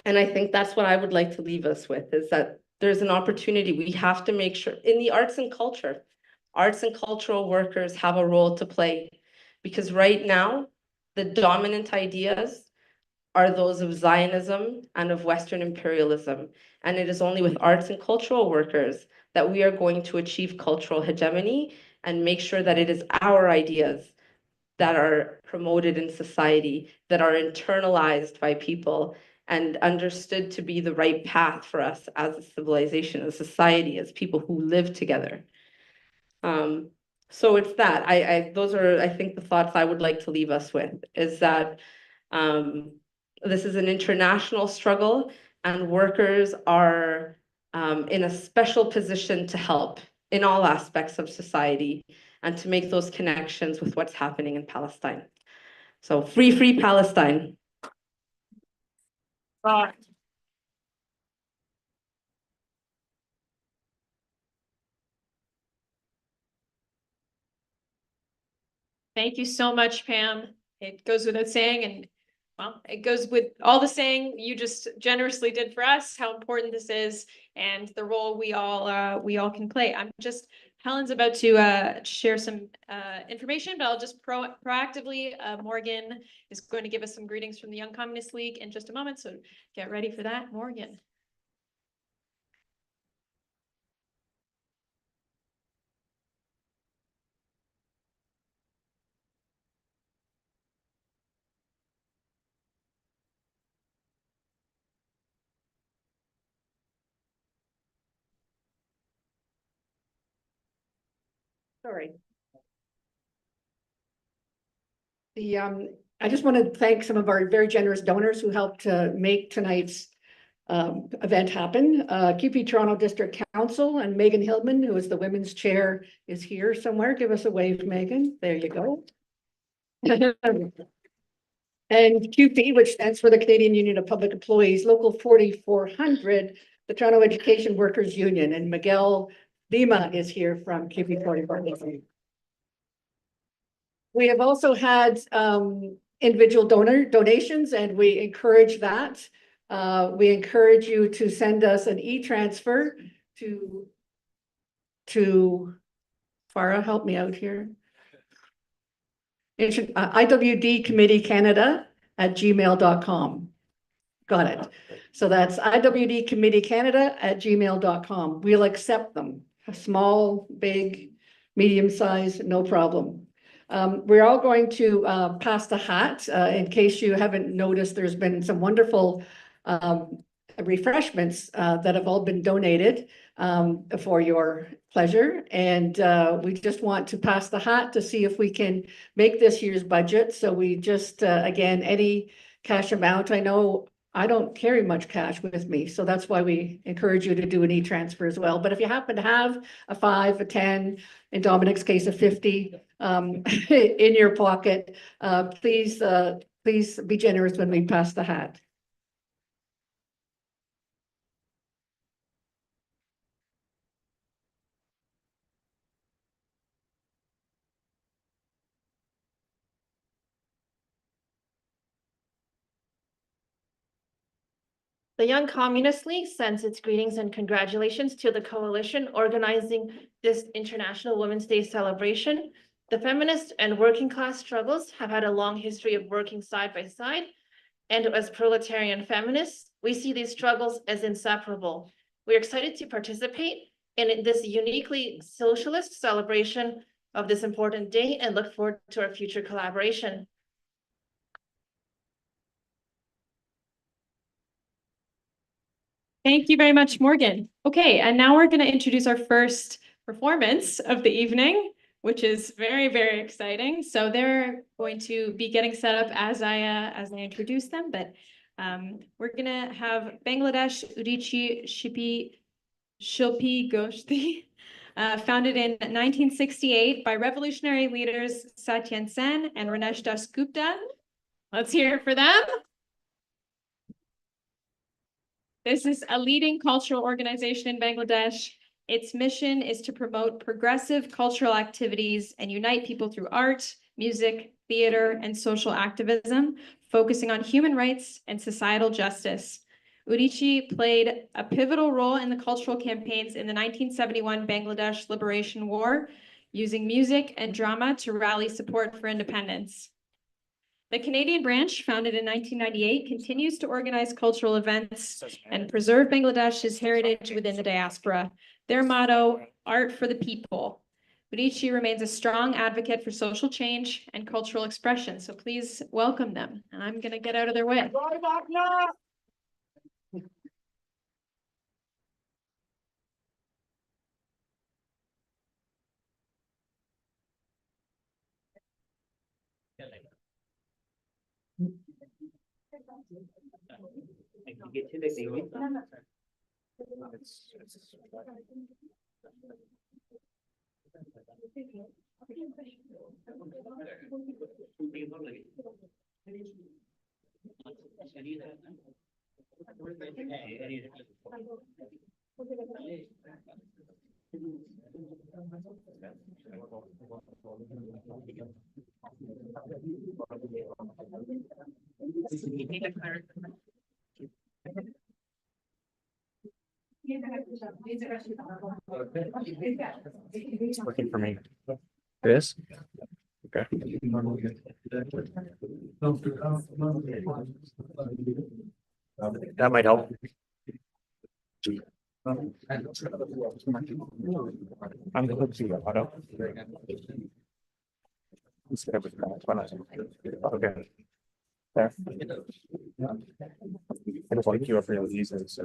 I think that's what I would like to leave us with, is that there's an opportunity. We have to make sure in the arts and cultural workers have a role to play, because right now, the dominant ideas are those of Zionism and of Western imperialism. And it is only with arts and cultural workers that we are going to achieve cultural hegemony and make sure that it is our ideas that are promoted in society, that are internalized by people and understood to be the right path for us as a civilization, as a society, as people who live together. So it's that. Those are, I think, the thoughts I would like to leave us with, is that this is an international struggle, and workers are in a special position to help in all aspects of society and to make those connections with what's happening in Palestine. So free Palestine. Thank you so much, Pam. It goes without saying, and well, it goes with all the saying you just generously did for us, how important this is and the role we all can play. Helen's about to share some information, but I'll just proactively, Morgan is going to give us some greetings from the Young Communist League in just a moment, so get ready for that, Morgan. Sorry. I just want to thank some of our very generous donors who helped to make tonight's event happen. QP Toronto District Council and Megan Hillman, who is the women's chair, is here somewhere. Give us a wave, Megan. There you go. And QP, which stands for the Canadian Union of Public Employees, Local 4400, the Toronto Education Workers Union, and Miguel Lima is here from QP 4400. We have also had individual donations, and we encourage that. We encourage you to send us an e-transfer to Farah, help me out here. IWD Committee Canada@gmail.com. Got it. So that's IWD Committee Canada@gmail.com. We'll accept them. Small, big, medium size, no problem. We're all going to pass the hat. In case you haven't noticed, there's been some wonderful refreshments that have all been donated for your pleasure. And we just want to pass the hat to see if we can make this year's budget. So we just, again, any cash amount, I know I don't carry much cash with me, so that's why we encourage you to do an e-transfer as well. But if you happen to have a 5, a 10, in Dominic's case, a 50 in your pocket, please be generous when we pass the hat. The Young Communist League sends its greetings and congratulations to the coalition organizing this International Women's Day celebration. The feminist and working class struggles have had a long history of working side by side, and as proletarian feminists, we see these struggles as inseparable. We're excited to participate in this uniquely socialist celebration of this important day and look forward to our future collaboration. Thank you very much, Morgan. Okay, and now we're going to introduce our first performance of the evening. which is very, very exciting. So they're going to be getting set up as I introduce them, but we're gonna have Bangladesh Udichi Shilpi Goshti, founded in 1968 by revolutionary leaders Satyen Sen and Ranesh Das Gupta. Let's hear it for them. This is a leading cultural organization in Bangladesh. Its mission is to promote progressive cultural activities and unite people through art, music, theater, and social activism, focusing on human rights and societal justice. Udichi played a pivotal role in the cultural campaigns in the 1971 Bangladesh Liberation War, using music and drama to rally support for independence. The Canadian branch, founded in 1998, continues to organize cultural events and preserve Bangladesh's heritage within the diaspora. Their motto, art for the people. Udichi remains a strong advocate for social change and cultural expression. So please welcome them. And I'm going to get out of their way. It's working for me. This? Okay. That might help. I'm going to see the auto. Okay. There. I just want to queue up really easy. So.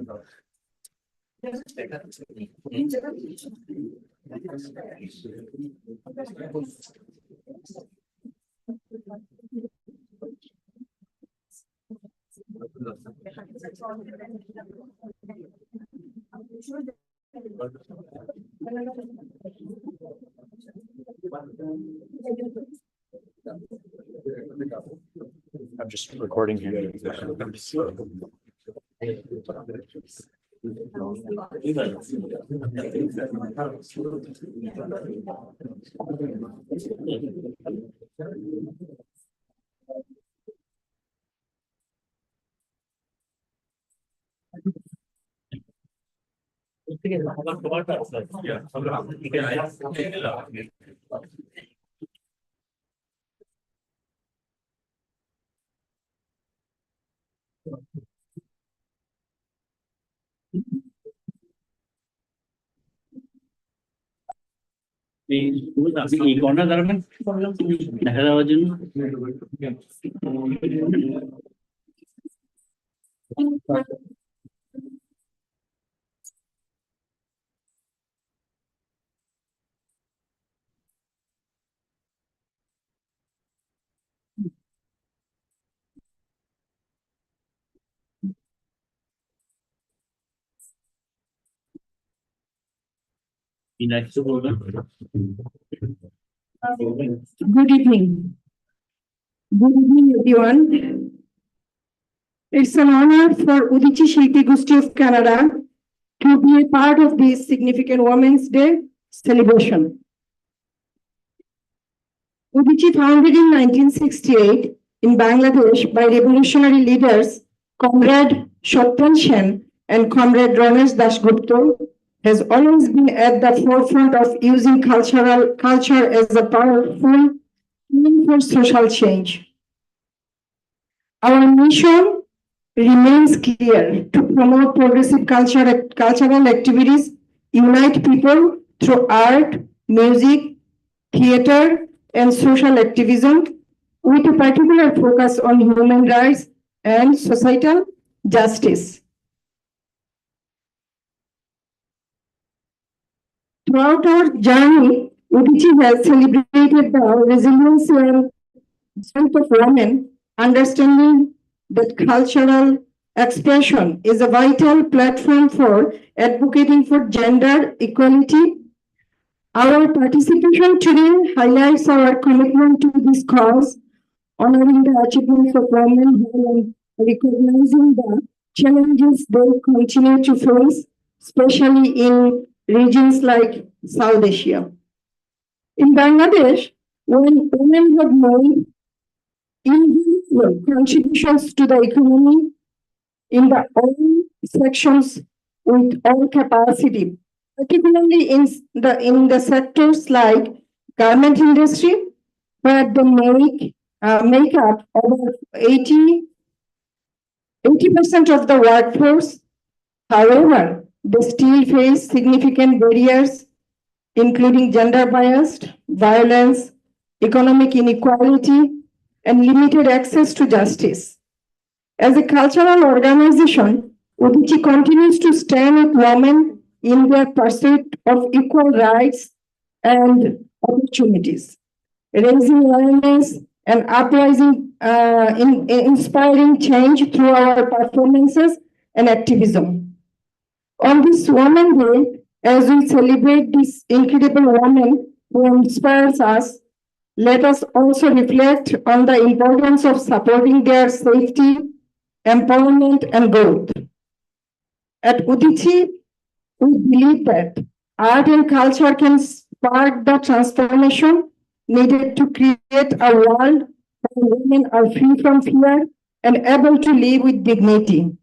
I'm just recording here. আপনি এই corner দাঁড়াবেন দেখা যাওয়ার জন্য কিছু বলবেন Good evening. Good evening, everyone. It's an honor for Udichi Shilpi Goshti of Canada to be a part of this significant Women's Day celebration. Udichi, founded in 1968 in Bangladesh by revolutionary leaders Comrade Satyen Sen and Comrade Ranesh Das Gupta, has always been at the forefront of using culture as a powerful tool for social change. Our mission remains clear: to promote progressive cultural activities, unite people through art, music, theater, and social activism, with a particular focus on human rights and societal justice. Throughout our journey, Udichi has celebrated the resilience and strength of women, understanding that cultural expression is a vital platform for advocating for gender equality. Our participation today highlights our commitment to this cause, honoring the achievements of women and recognizing the challenges they continue to face, especially in regions like South Asia. In Bangladesh, when women have made individual contributions to the economy in the all sections with all capacity, particularly in the sectors like garment industry, where they make up over 80% of the workforce. However, they still face significant barriers, including gender biased violence, economic inequality, and limited access to justice. As a cultural organization, Udichi continues to stand with women in their pursuit of equal rights and opportunities, raising awareness and uprising, inspiring change through our performances and activism. On this Women's Day, as we celebrate this incredible woman who inspires us, let us also reflect on the importance of supporting their safety, empowerment, and growth. At Udichi, we believe that art and culture can spark the transformation needed to create a world where women are free from fear and able to live with dignity.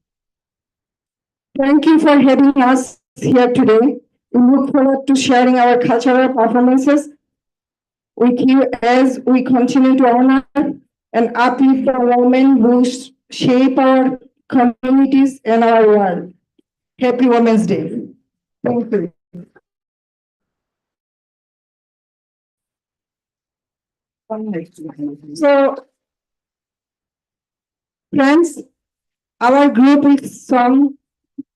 Thank you for having us here today. We look forward to sharing our cultural performances with you as we continue to honor and uplift the women who shape our communities and our world. Happy Women's Day. Thank you. So, friends, our group is sing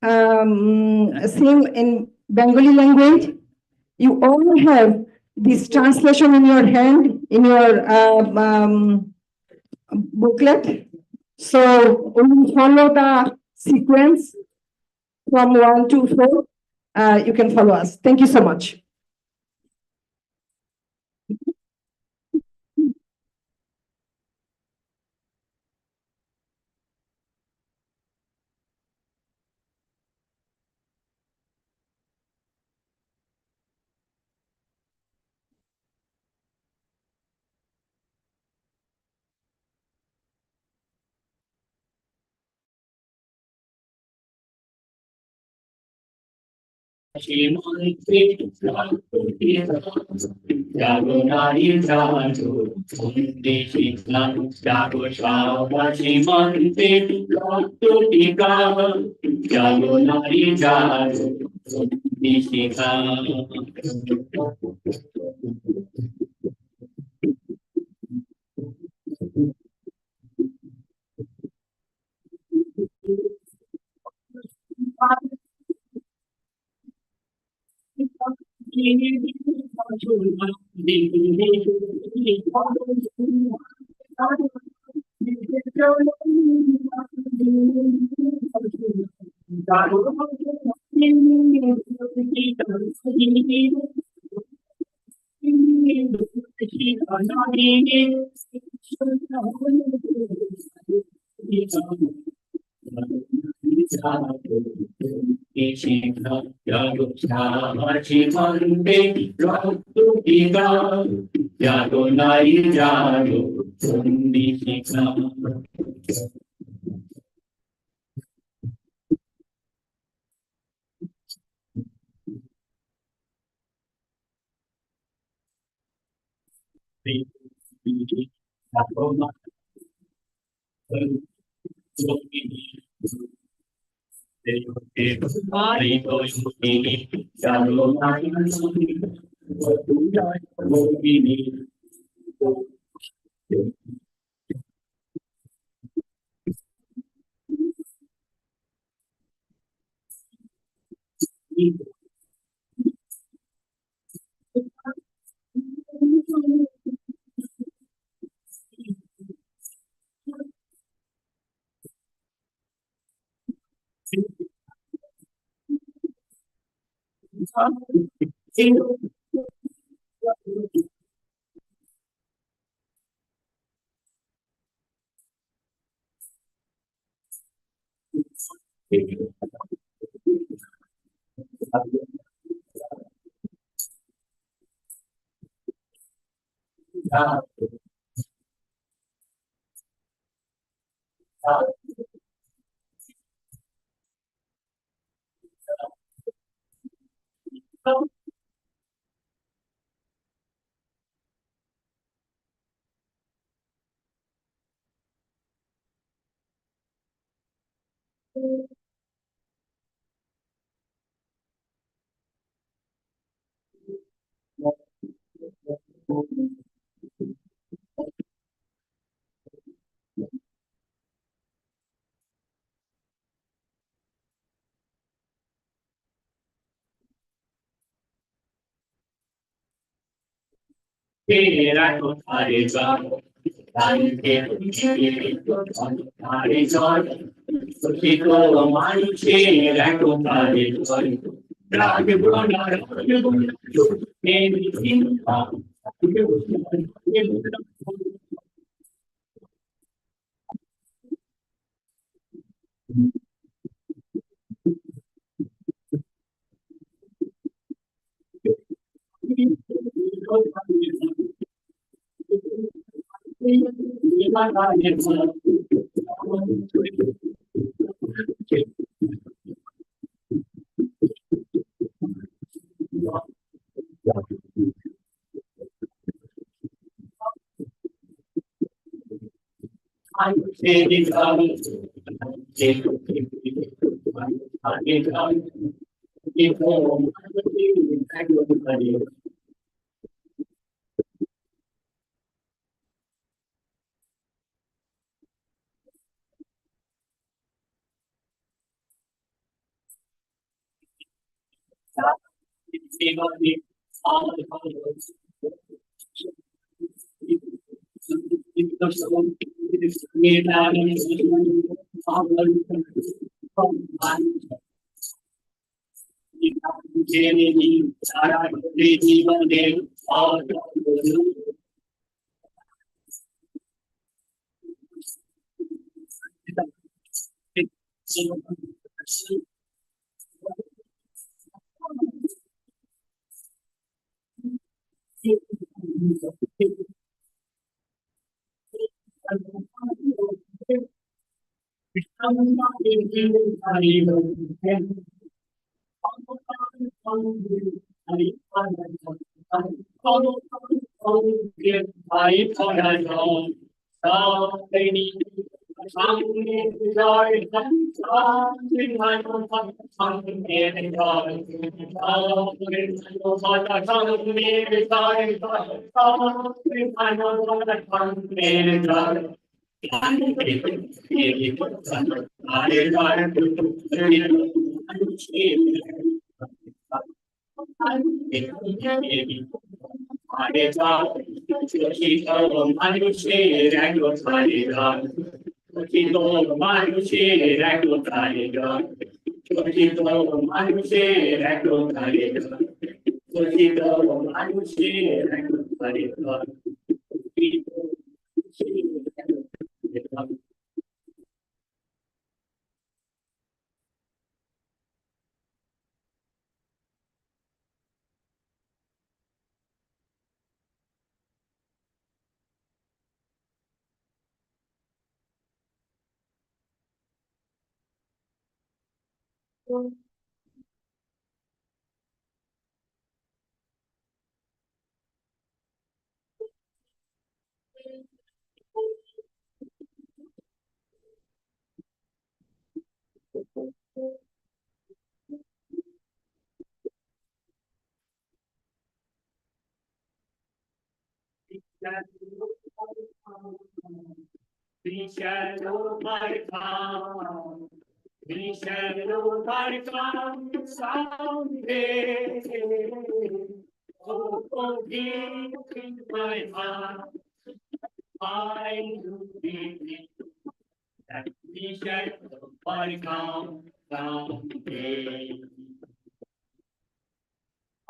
in Bengali language. You all have this translation in your hand, in your booklet. So we will follow the sequence from 1 to 4. You can follow us. Thank you so much.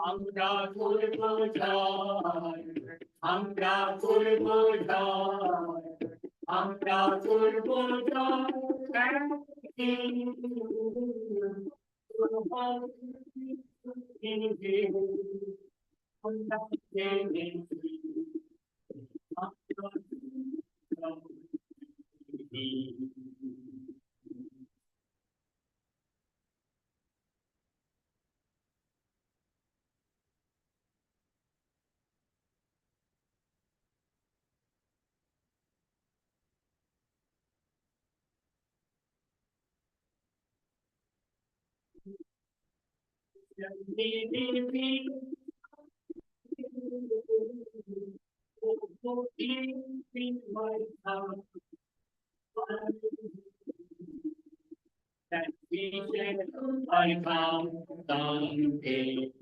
আমরা করব জয়, আমরা করব জয়, আমরা করব জয়। That we I found someday.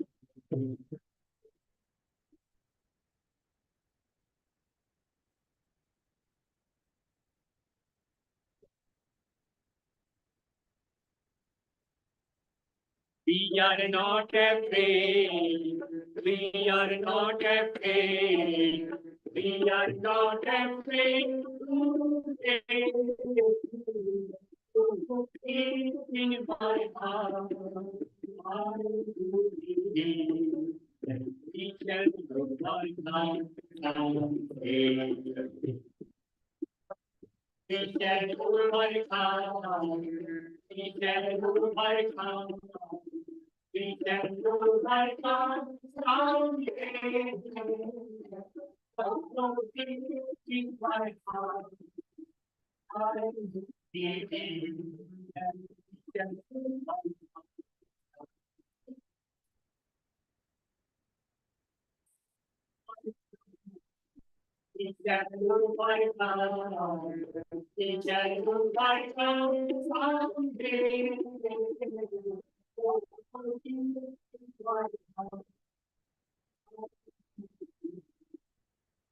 We are not afraid. We are not afraid. We are not afraid. In my heart, I believe that we shall go right now. We shall go right now. We shall go right now. We can go right on someday. Oh, in my heart, I believe that we can go right on. We can go right on. We can go right on someday.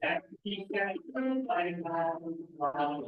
That he can go right now.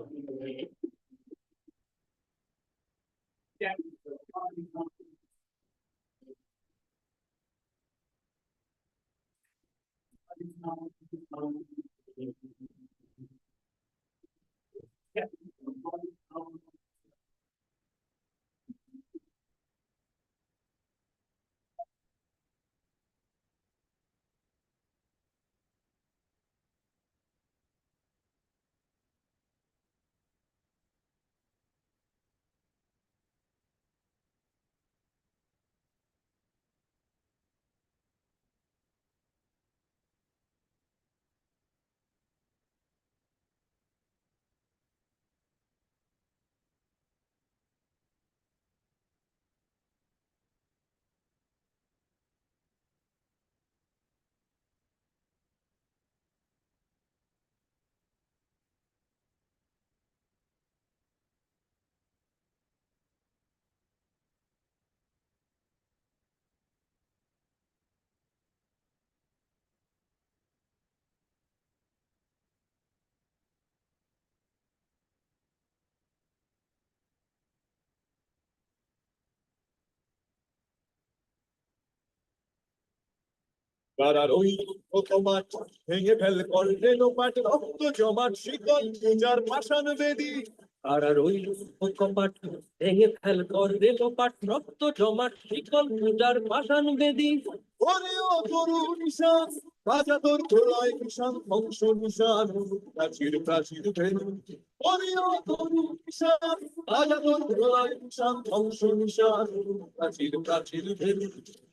তারার ওই মাঠ ভেঙে fail করলে লোপাট রক্ত জমাট শিকল পূজার পাষাণ বেদী তারার ওই কপাট ভেঙে ফেল করলে লোপাট রক্ত জমাট শিকল পূজার পাষাণ বেদী ওরে ও তরুণ ঈশান বাজা তোর প্রলয় ঈশান ধ্বংস নিশান প্রাচীর প্রাচীর ভেদী ওরে ও তরুণ ঈশান বাজা তোর প্রলয় ঈশান ধ্বংস নিশান প্রাচীর প্রাচীর ভেদী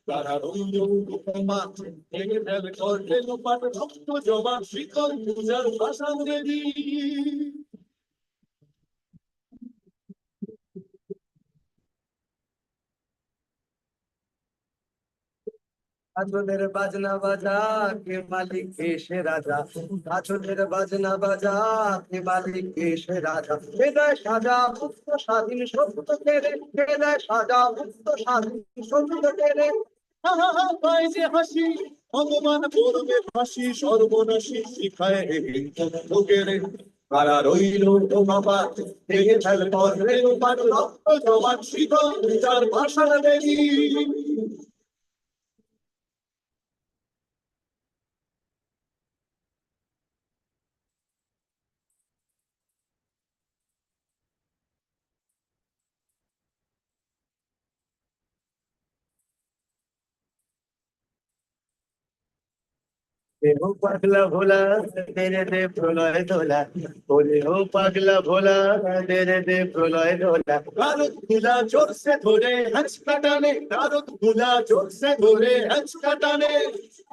তারার ওই মাঠ ভেঙে ফেল করলে লোপাট রক্ত জমাট শিকল পূজার পাষাণ বেদী কাজলের বাজনা বাজা কে মালিক এসে রাজা কাজলের বাজনা বাজা কে মালিক এসে রাজা বেদায় সাজা মুক্ত স্বাধীন সত্য কেড়ে বেদায় সাজা মুক্ত স্বাধীন সত্য কেড়ে পায় যে হাসি ভগবান করবে ফাঁসি সর্বনাশী শিখায় লোকের কারা রইল বাবা ভেঙে ফেল করলে লোপাট রক্ত জমাট শিকল পূজার পাষাণ বেদী रे हो पागला भोला तेरे दे प्रलय दोला ওরে ও পাগলা ভোলা তেরে দে প্রলয় দোলা ভারত গুলা জোরসে ধরে হ্যাঁচ কাটানে ভারত গুলা জোরসে ধরে হ্যাঁচ কাটানে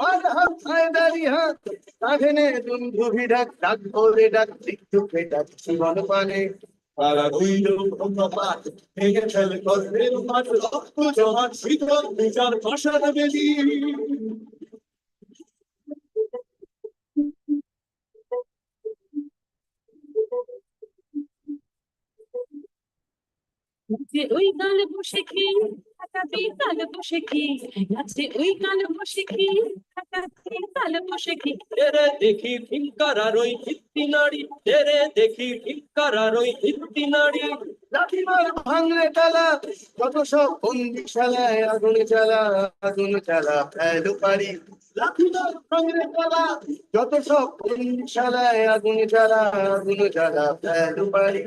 আর হাত খায় দাঁড়ি হাত কাঁধেনে দুন্ধুভি ডাক ডাক করে ডাক মৃত্যুকে ডাক জীবন পানে তারা রইল কপাট ভেঙে ফেল কর্মের মাঠ রক্ত জমাট শীতল বিচার ভাষার বেলি যে ওই গালে বসে কি কাকা বেতালে বসে কি আছে ওই গালে বসে কি কাকা বেতালে বসে কি তেরে দেখি ফিঙ্কার আর ওই ভিত্তি নারী তেরে দেখি ফিঙ্কার আর ওই ভিত্তি নারী লাঠিমার ভাঙলে তালা কত সব বন্দিশালায় আগুন জ্বালা ফেলো পারি লাঠিমার ভাঙলে তালা যত সব বন্দিশালায় আগুন জ্বালা ফেলো পারি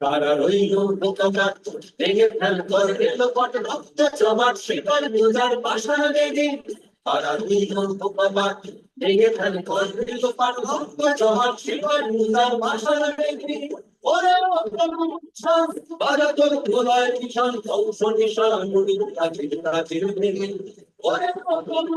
তারা রইল বোকামাট ভেঙে ফেল কর এলো পট রক্ত জমাট শিকল পূজার পাশার বেদি তারা রইল বোকামাট ভেঙে ফেল কর এলো পট রক্ত জমাট শিকল পূজার পাশার বেদি ওরে অপমান বাজা তোর প্রলয় কিষান ধ্বংস নিশান মুড়ি কাছে কাছের ভেঙে ওরে অপমান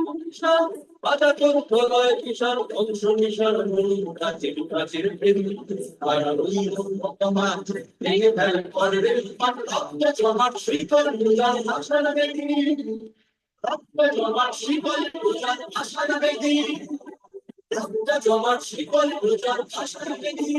বাজা তোর প্রলয় কিষান ধ্বংস নিশান মুড়ি কাছের ভেঙে তারা রইল বোকামাট ভেঙে ফেল কর এলো পট রক্ত জমাট শিকল পূজার পাশার বেদি রক্ত জমাট শিকল পূজার পাশার বেদি রক্ত জমাট শিকল পূজার পাশার বেদি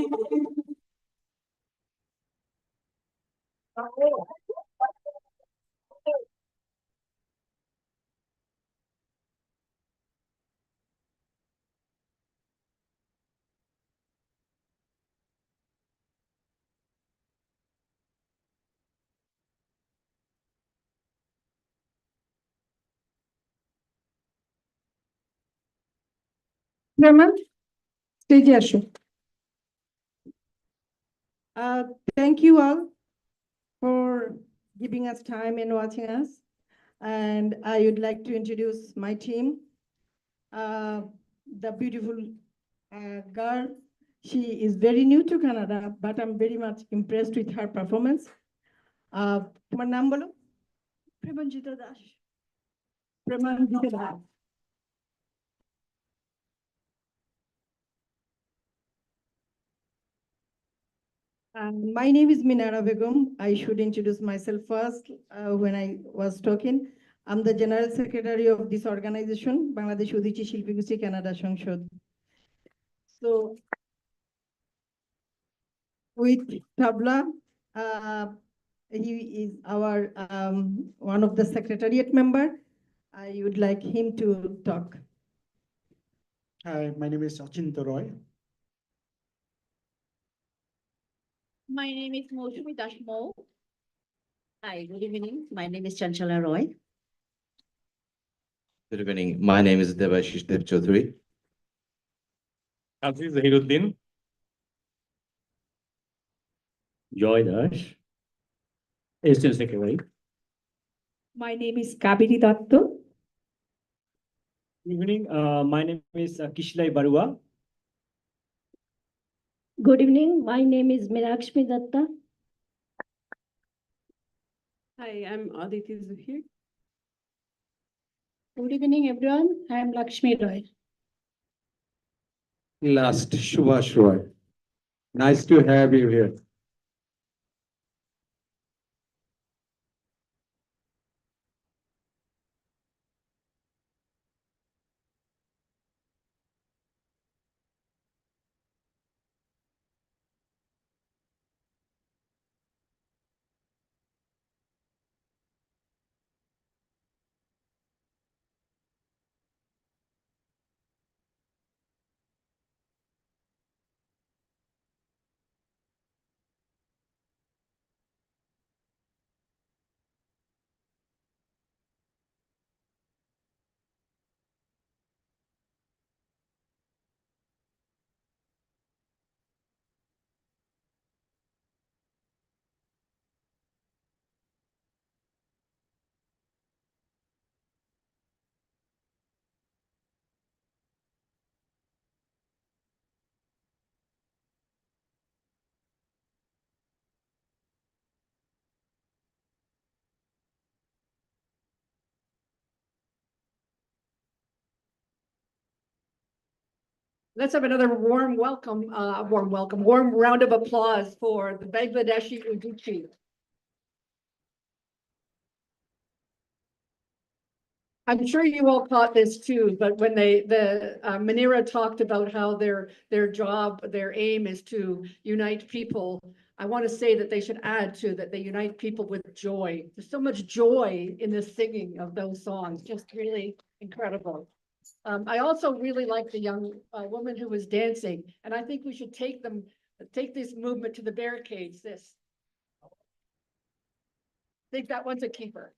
Raman, stage আসো. Thank you all for giving us time and watching us. And I would like to introduce my team. The beautiful girl, she is very new to Canada, but I'm very much impressed with her performance. তোমার নাম বলো? প্রেমাঞ্জিতা Das. প্রেমাঞ্জিতা Das. My name is Minara Begum. I should introduce myself first when I was talking. I'm the General Secretary of this organization, Bangladesh Udichi Shilpi Gosti Canada Sangshod. So with Tabla, he is our one of the secretariat member. I would like him to talk. Hi, my name is Achinta Roy. My name is Moushumi Dashmo. Hi, good evening. My name is Chanchala Roy. Good evening. My name is Debashish Dev Chaudhary. Aziz Zahiruddin. Joy Dash, Assistant Secretary. My name is Kabiri Datto. Good evening. My name is Kishlai Barua. Good evening. My name is Meenakshi Datta. Hi, I'm Aditi Zuhir. Good evening, everyone. I am Lakshmi Roy. Last, Subhash Roy. Nice to have you here. Let's have another warm round of applause for the Bangladeshi Uduchi. I'm sure you all caught this too, but when Manira talked about how their aim is to unite people, I want to say that they should add to that they unite people with joy. There's so much joy in the singing of those songs, just really incredible. I also really like the young woman who was dancing, and I think we should take this movement to the barricades. I think that one's a keeper.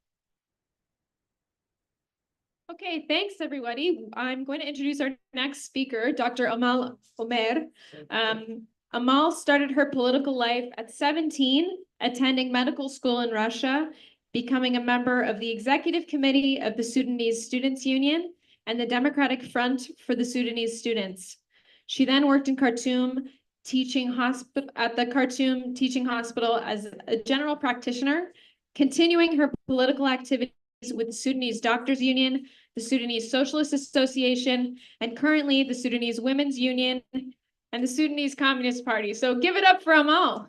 Okay, thanks, everybody. I'm going to introduce our next speaker, Dr. Amal Omer. Amal started her political life at 17, attending medical school in Russia, becoming a member of the executive committee of the Sudanese Students' Union and the Democratic Front for the Sudanese Students. She then worked in Khartoum, teaching hospital as a general practitioner, continuing her political activities with the Sudanese Doctors Union, the Sudanese Socialist Association, and currently the Sudanese Women's Union and the Sudanese Communist Party. So give it up for Amal.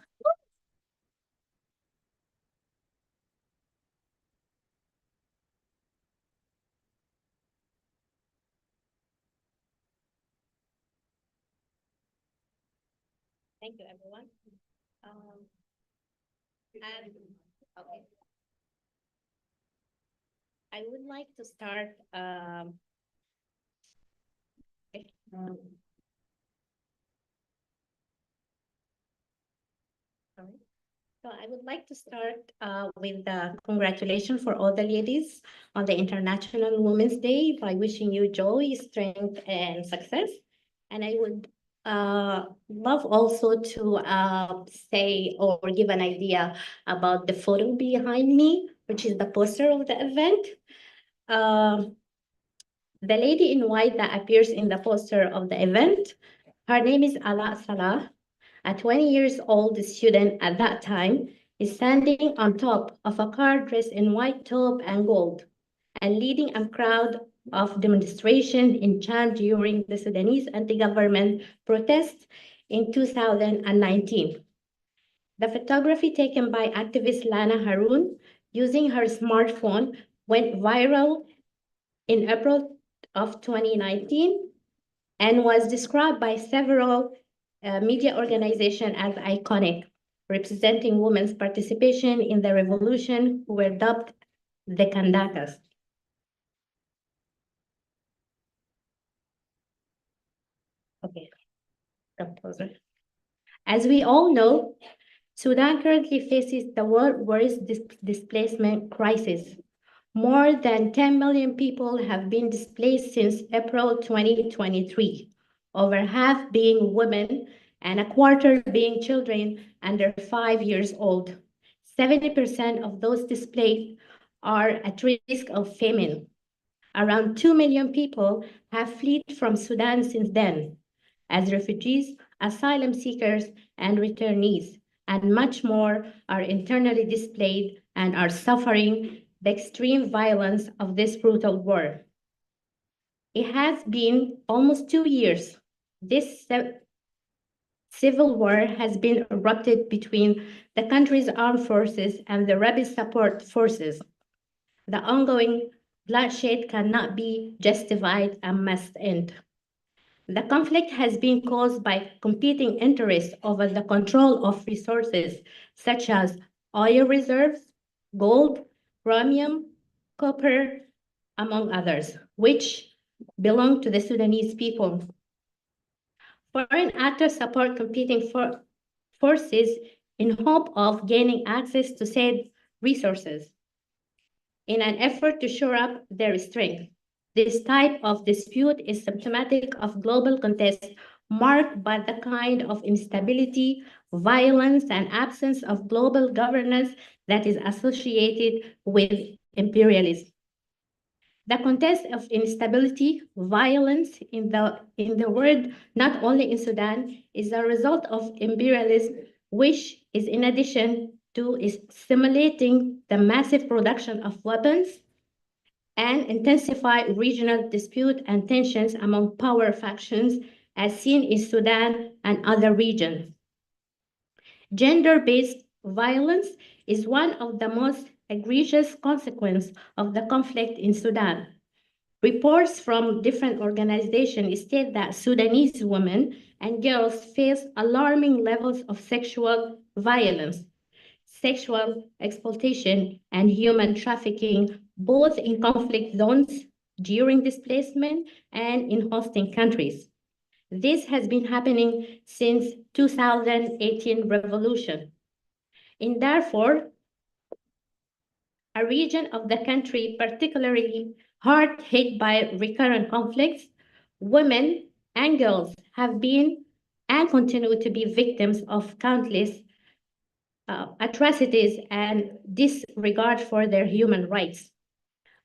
Thank you, everyone. Okay. I would like to start. So I would like to start with the congratulations for all the ladies on the International Women's Day by wishing you joy, strength, and success. And I would love also to say or give an idea about the photo behind me, which is the poster of the event. The lady in white that appears in the poster of the event, her name is Ala Salah. A 20 years old student at that time is standing on top of a car dressed in white top and gold and leading a crowd of demonstration in Chad during the Sudanese anti-government protests in 2019. The photography taken by activist Lana Haroon using her smartphone went viral in April of 2019 and was described by several media organizations as iconic, representing women's participation in the revolution, who were dubbed the Kandakas. Okay, as we all know, Sudan currently faces the worst displacement crisis. More than 10 million people have been displaced since April 2023. Over half being women and a quarter being children under 5 years old. 70% of those displaced are at risk of famine. Around 2 million people have fled from Sudan since then, as refugees, asylum seekers, and returnees, and much more are internally displaced and are suffering the extreme violence of this brutal war. It has been almost 2 years. This civil war has been erupted between the country's armed forces and the rebel support forces. The ongoing bloodshed cannot be justified and must end. The conflict has been caused by competing interests over the control of resources such as oil reserves, gold, chromium, copper, among others, which belong to the Sudanese people. Foreign actors support competing forces in hope of gaining access to said resources in an effort to shore up their strength. This type of dispute is symptomatic of global contest marked by the kind of instability, violence, and absence of global governance that is associated with imperialism. The context of instability, violence in the world, not only in Sudan, is a result of imperialism, which is in addition to stimulating the massive production of weapons and intensify regional dispute and tensions among power factions as seen in Sudan and other regions. Gender-based violence is one of the most egregious consequences of the conflict in Sudan. Reports from different organizations state that Sudanese women and girls face alarming levels of sexual violence, sexual exploitation, and human trafficking, both in conflict zones, during displacement, and in hosting countries. This has been happening since 2018 revolution. In Darfur, a region of the country particularly hard hit by recurrent conflicts, women and girls have been and continue to be victims of countless atrocities and disregard for their human rights.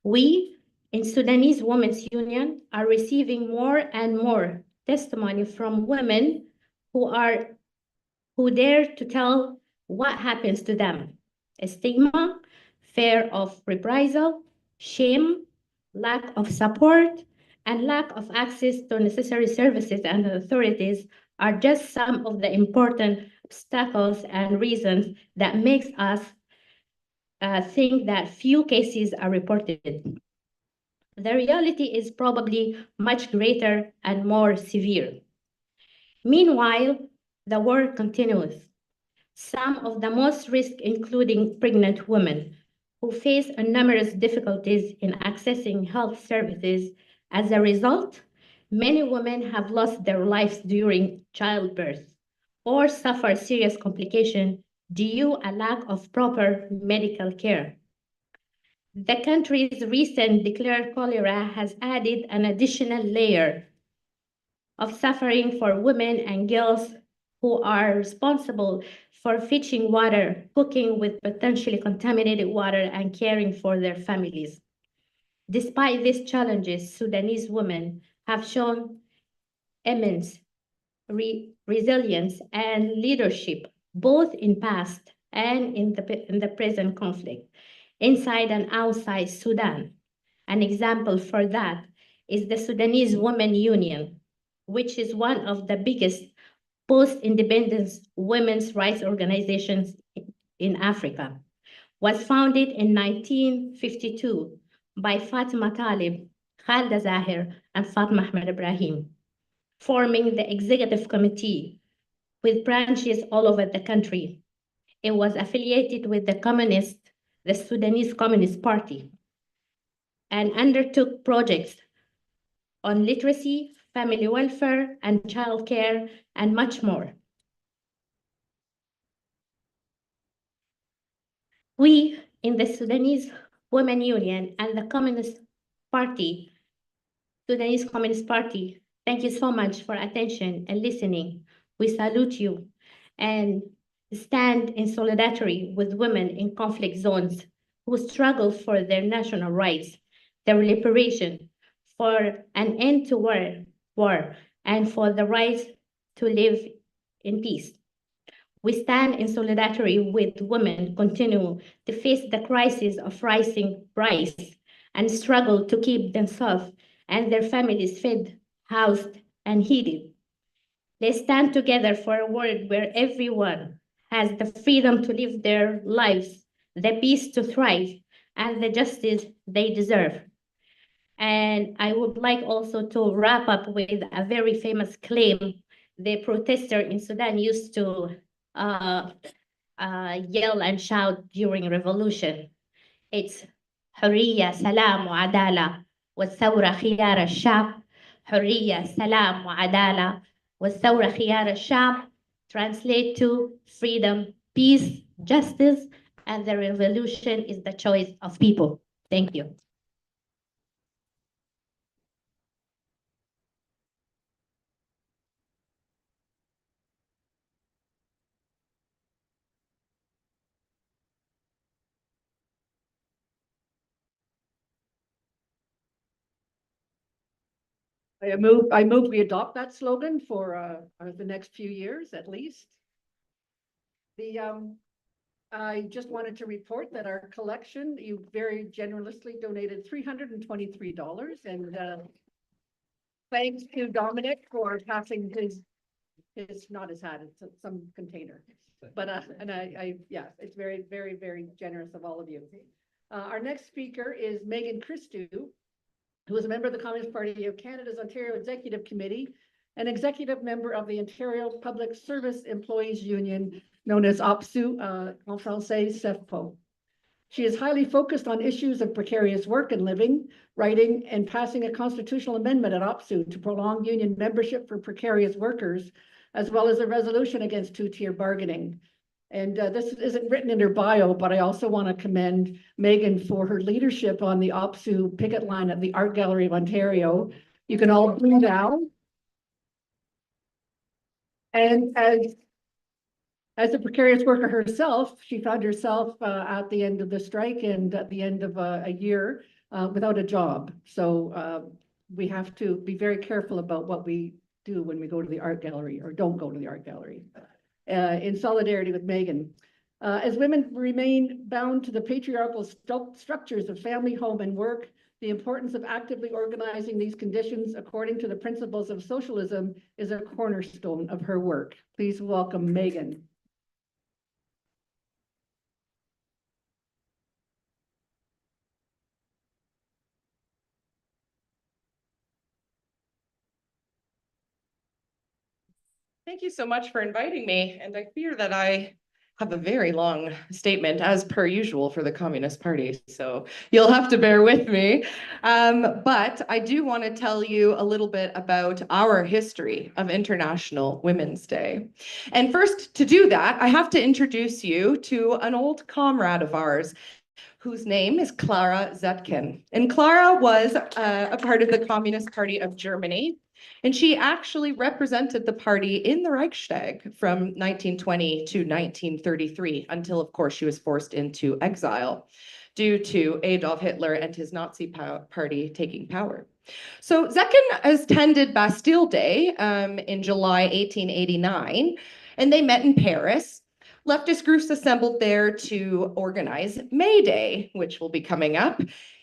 We, in Sudanese Women's Union, are receiving more and more testimony from women who dare to tell what happens to them. A stigma, fear of reprisal, shame, lack of support, and lack of access to necessary services and authorities are just some of the important obstacles and reasons that makes us think that few cases are reported. The reality is probably much greater and more severe. Meanwhile, the war continues. Some of the most risk, including pregnant women, who face numerous difficulties in accessing health services. As a result, many women have lost their lives during childbirth or suffer serious complications due to a lack of proper medical care. The country's recent declared cholera has added an additional layer of suffering for women and girls who are responsible for fetching water, cooking with potentially contaminated water, and caring for their families. Despite these challenges, Sudanese women have shown immense resilience and leadership, both in past and in the present conflict, inside and outside Sudan. An example for that is the Sudanese Women's Union, which is one of the biggest post-independence women's rights organizations in Africa. Was founded in 1952 by Fatima Talib, Khalda Zahir, and Fatma Ahmed Ibrahim, forming the executive committee with branches all over the country. It was affiliated with the Sudanese Communist Party, and undertook projects on literacy, family welfare, and childcare, and much more. We in the Sudanese Women's Union and the Communist Party, Sudanese Communist Party, thank you so much for attention and listening. We salute you and stand in solidarity with women in conflict zones who struggle for their national rights, their liberation, for an end to war, and for the right to live in peace. We stand in solidarity with women continue to face the crisis of rising price and struggle to keep themselves and their families fed, housed, and heated. They stand together for a world where everyone has the freedom to live their lives, the peace to thrive, and the justice they deserve. And I would like also to wrap up with a very famous claim the protester in Sudan used to yell and shout during revolution. It's حرية سلام وعدالة والثورة خيار الشعب. حرية سلام وعدالة والثورة خيار الشعب. Translate to freedom, peace, justice, and the revolution is the choice of people. Thank you. I move we adopt that slogan for the next few years at least. I just wanted to report that our collection, you very generously donated $323, and thanks to Dominic for passing his, not his hat, it's some container. But, and yeah, it's very, very, very generous of all of you. Our next speaker is Megan Christou, who is a member of the Communist Party of Canada's Ontario Executive Committee, an executive member of the Ontario Public Service Employees Union, known as OPSU, en français, CEFPO. She is highly focused on issues of precarious work and living, writing and passing a constitutional amendment at OPSU to prolong union membership for precarious workers, as well as a resolution against two-tier bargaining. And this isn't written in her bio, but I also want to commend Megan for her leadership on the OPSU picket line at the Art Gallery of Ontario. You can all bring down. And as a precarious worker herself, she found herself at the end of the strike and at the end of a year without a job. So we have to be very careful about what we do when we go to the art gallery or don't go to the art gallery. In solidarity with Megan. As women remain bound to the patriarchal structures of family, home, and work, the importance of actively organizing these conditions according to the principles of socialism is a cornerstone of her work. Please welcome Megan. Thank you so much for inviting me, and I fear that I have a very long statement, as per usual for the Communist Party, so you'll have to bear with me. But I do want to tell you a little bit about our history of International Women's Day. And first, to do that, I have to introduce you to an old comrade of ours, whose name is Clara Zetkin. And Clara was a part of the Communist Party of Germany. And she actually represented the party in the Reichstag from 1920 to 1933, until, of course, she was forced into exile due to Adolf Hitler and his Nazi party taking power. So Zetkin attended Bastille Day in July 1889, and they met in Paris. Leftist groups assembled there to organize May Day, which will be coming up,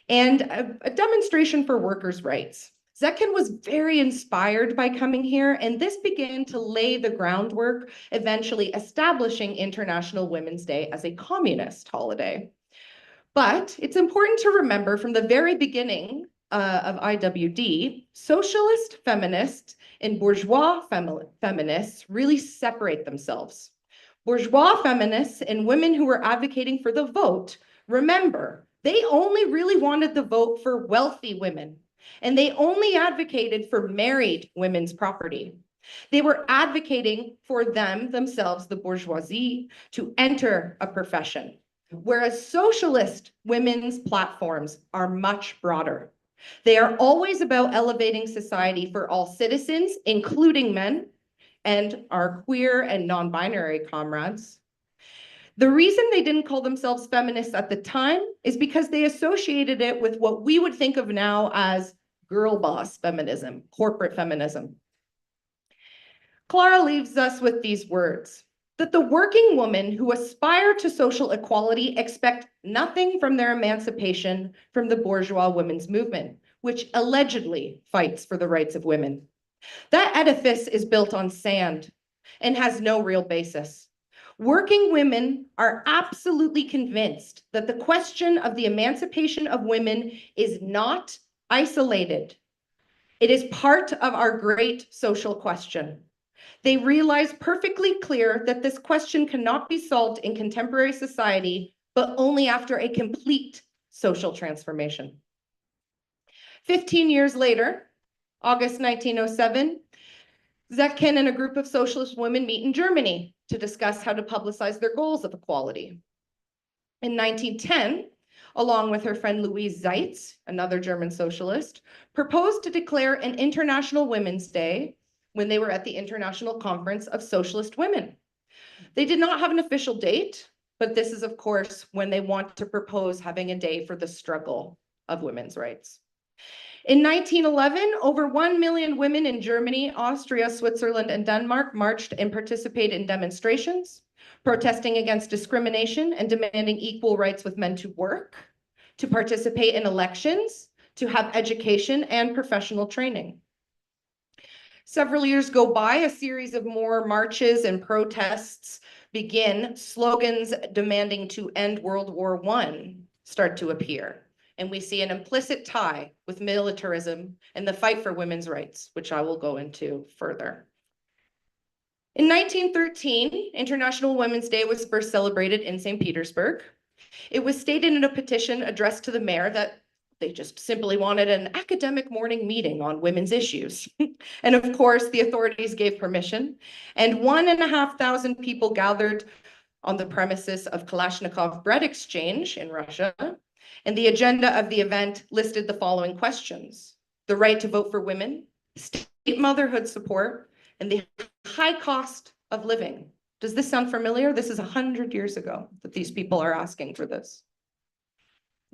and a demonstration for workers' rights. Zetkin was very inspired by coming here, and this began to lay the groundwork, eventually establishing International Women's Day as a communist holiday. But it's important to remember from the very beginning of IWD, socialist feminists and bourgeois feminists really separate themselves. Bourgeois feminists and women who were advocating for the vote, remember, they only really wanted the vote for wealthy women. And they only advocated for married women's property. They were advocating for themselves, the bourgeoisie, to enter a profession, whereas socialist women's platforms are much broader. They are always about elevating society for all citizens, including men, and our queer and non-binary comrades. The reason they didn't call themselves feminists at the time is because they associated it with what we would think of now as girl boss feminism, corporate feminism. Clara leaves us with these words, that the working women who aspire to social equality expect nothing from their emancipation from the bourgeois women's movement, which allegedly fights for the rights of women. That edifice is built on sand and has no real basis. Working women are absolutely convinced that the question of the emancipation of women is not isolated. It is part of our great social question. They realize perfectly clear that this question cannot be solved in contemporary society, but only after a complete social transformation. 15 years later, August 1907, Zetkin and a group of socialist women meet in Germany to discuss how to publicize their goals of equality. In 1910, along with her friend Louise Zeitz, another German socialist, proposed to declare an International Women's Day when they were at the International Conference of Socialist Women. They did not have an official date, but this is, of course, when they want to propose having a day for the struggle of women's rights. In 1911, over 1 million women in Germany, Austria, Switzerland, and Denmark marched and participated in demonstrations, protesting against discrimination and demanding equal rights with men to work, to participate in elections, to have education and professional training. Several years go by, a series of more marches and protests begin. Slogans demanding to end World War I start to appear. And we see an implicit tie with militarism and the fight for women's rights, which I will go into further. In 1913, International Women's Day was first celebrated in St. Petersburg. It was stated in a petition addressed to the mayor that they just simply wanted an academic morning meeting on women's issues. And of course, the authorities gave permission, and 1,500 people gathered on the premises of Kalashnikov Bread Exchange in Russia. And the agenda of the event listed the following questions: the right to vote for women, state motherhood support, and the high cost of living. Does this sound familiar? This is 100 years ago that these people are asking for this.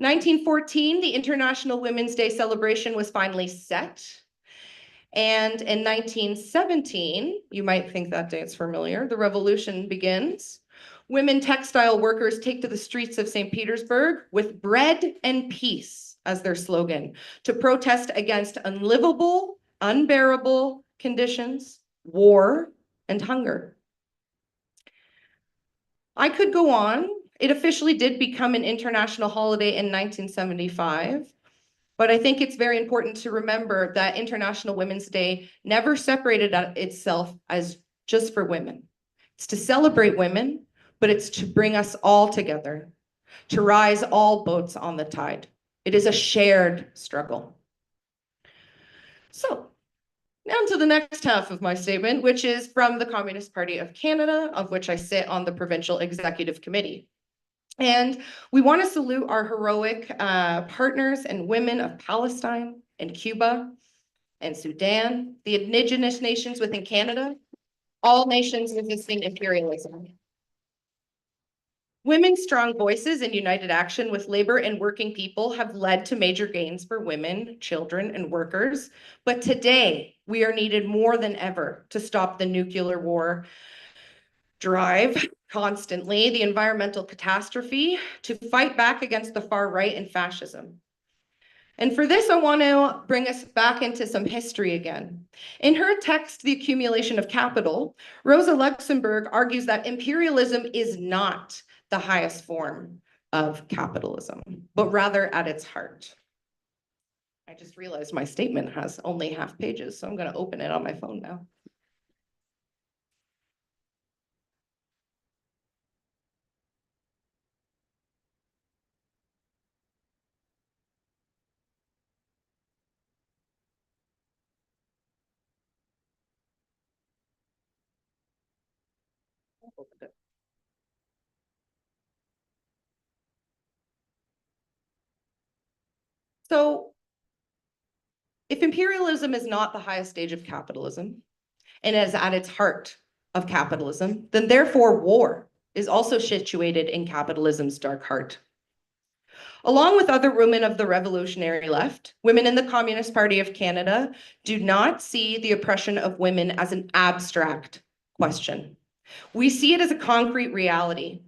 1914, the International Women's Day celebration was finally set. And in 1917, you might think that day is familiar, the revolution begins. Women textile workers take to the streets of St. Petersburg with bread and peace as their slogan to protest against unlivable, unbearable conditions, war, and hunger. I could go on. It officially did become an international holiday in 1975, but I think it's very important to remember that International Women's Day never separated itself as just for women. It's to celebrate women, but it's to bring us all together, to rise all boats on the tide. It is a shared struggle. So, now to the next half of my statement, which is from the Communist Party of Canada, of which I sit on the Provincial Executive Committee. And we want to salute our heroic partners and women of Palestine and Cuba and Sudan, the Indigenous nations within Canada, all nations resisting imperialism. Women's strong voices and united action with labor and working people have led to major gains for women, children, and workers. But today, we are needed more than ever to stop the nuclear war drive constantly, the environmental catastrophe, to fight back against the far right and fascism. And for this, I want to bring us back into some history again. In her text, The Accumulation of Capital, Rosa Luxemburg argues that imperialism is not the highest form of capitalism, but rather at its heart. I just realized my statement has only half pages, so I'm going to open it on my phone now. So if imperialism is not the highest stage of capitalism and is at its heart of capitalism, then therefore war is also situated in capitalism's dark heart. Along with other women of the revolutionary left, women in the Communist Party of Canada do not see the oppression of women as an abstract question. We see it as a concrete reality,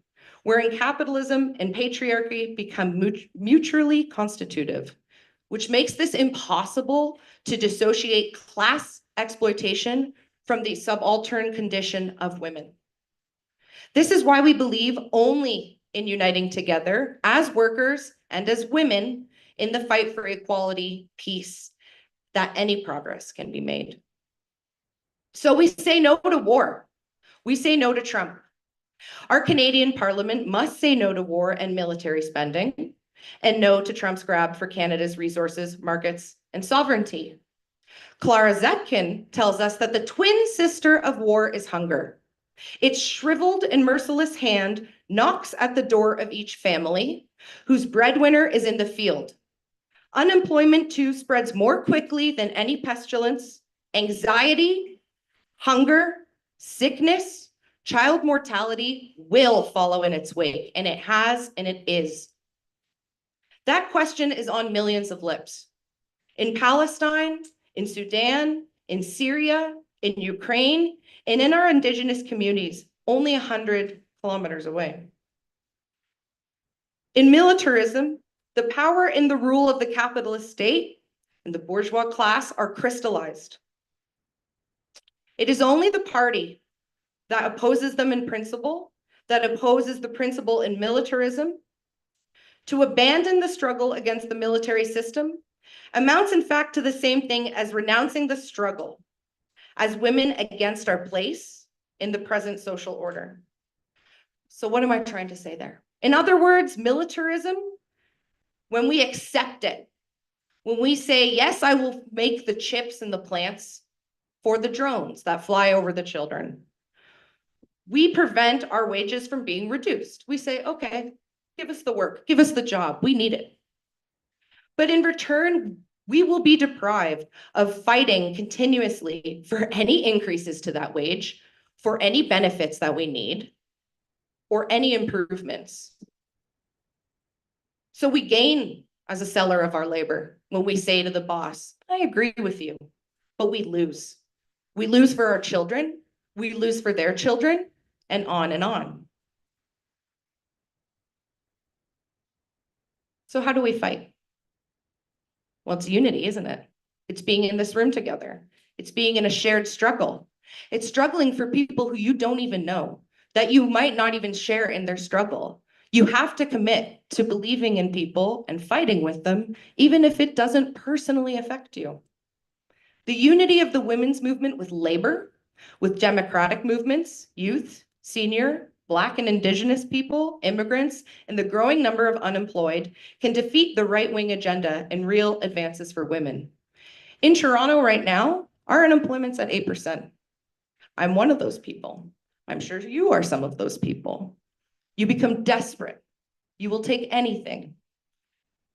wherein capitalism and patriarchy become mutually constitutive, which makes this impossible to dissociate class exploitation from the subaltern condition of women. This is why we believe only in uniting together as workers and as women in the fight for equality, peace, that any progress can be made. So we say no to war. We say no to Trump. Our Canadian Parliament must say no to war and military spending, and no to Trump's grab for Canada's resources, markets, and sovereignty. Clara Zetkin tells us that the twin sister of war is hunger. Its shriveled and merciless hand knocks at the door of each family, whose breadwinner is in the field. Unemployment, too, spreads more quickly than any pestilence. Anxiety, hunger, sickness, child mortality will follow in its wake, and it has, and it is. That question is on millions of lips. In Palestine, in Sudan, in Syria, in Ukraine, and in our Indigenous communities, only 100 kilometers away. In militarism, the power and the rule of the capitalist state and the bourgeois class are crystallized. It is only the party that opposes them in principle, that opposes the principle in militarism. To abandon the struggle against the military system amounts in fact to the same thing as renouncing the struggle as women against our place in the present social order. So what am I trying to say there? In other words, militarism, when we accept it, when we say, yes, I will make the chips and the plants for the drones that fly over the children, we prevent our wages from being reduced. We say, okay, give us the work, give us the job, we need it. But in return, we will be deprived of fighting continuously for any increases to that wage, for any benefits that we need, or any improvements. So we gain as a seller of our labor when we say to the boss, I agree with you, but we lose. We lose for our children, we lose for their children, and on and on. So how do we fight? Well, it's unity, isn't it? It's being in this room together. It's being in a shared struggle. It's struggling for people who you don't even know, that you might not even share in their struggle. You have to commit to believing in people and fighting with them, even if it doesn't personally affect you. The unity of the women's movement with labor, with democratic movements, youth, senior, Black and Indigenous people, immigrants, and the growing number of unemployed can defeat the right-wing agenda and real advances for women. In Toronto right now, our unemployment's at 8%. I'm one of those people. I'm sure you are some of those people. You become desperate. You will take anything.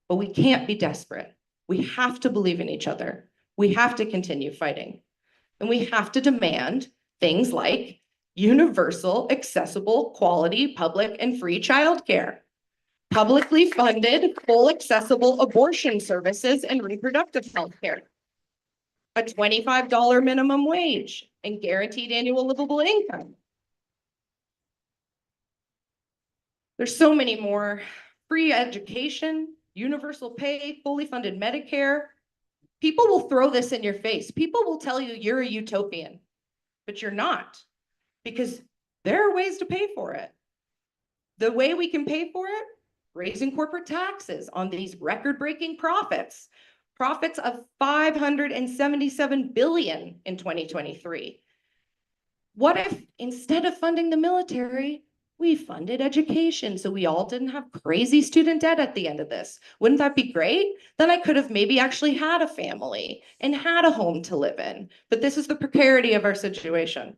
But we can't be desperate. We have to believe in each other. We have to continue fighting. And we have to demand things like universal, accessible, quality, public, and free childcare, publicly funded, full accessible abortion services and reproductive health care, a $25 minimum wage, and guaranteed annual livable income. There's so many more. Free education, universal pay, fully funded Medicare. People will throw this in your face. People will tell you you're a utopian, but you're not, because there are ways to pay for it. The way we can pay for it, raising corporate taxes on these record-breaking profits of $577 billion in 2023. What if instead of funding the military, we funded education so we all didn't have crazy student debt at the end of this? Wouldn't that be great? Then I could have maybe actually had a family and had a home to live in. But this is the precarity of our situation.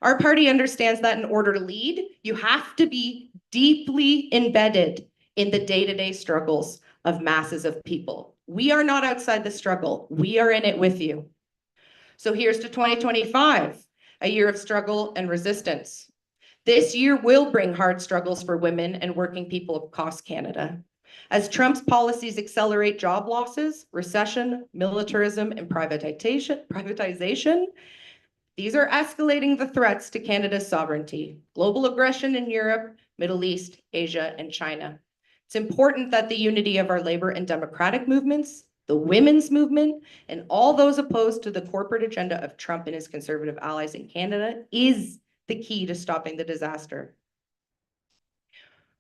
Our party understands that in order to lead, you have to be deeply embedded in the day-to-day struggles of masses of people. We are not outside the struggle. We are in it with you. So here's to 2025, a year of struggle and resistance. This year will bring hard struggles for women and working people across Canada. As Trump's policies accelerate job losses, recession, militarism, and privatization, these are escalating the threats to Canada's sovereignty, global aggression in Europe, Middle East, Asia, and China. It's important that the unity of our labor and democratic movements, the women's movement, and all those opposed to the corporate agenda of Trump and his conservative allies in Canada is the key to stopping the disaster.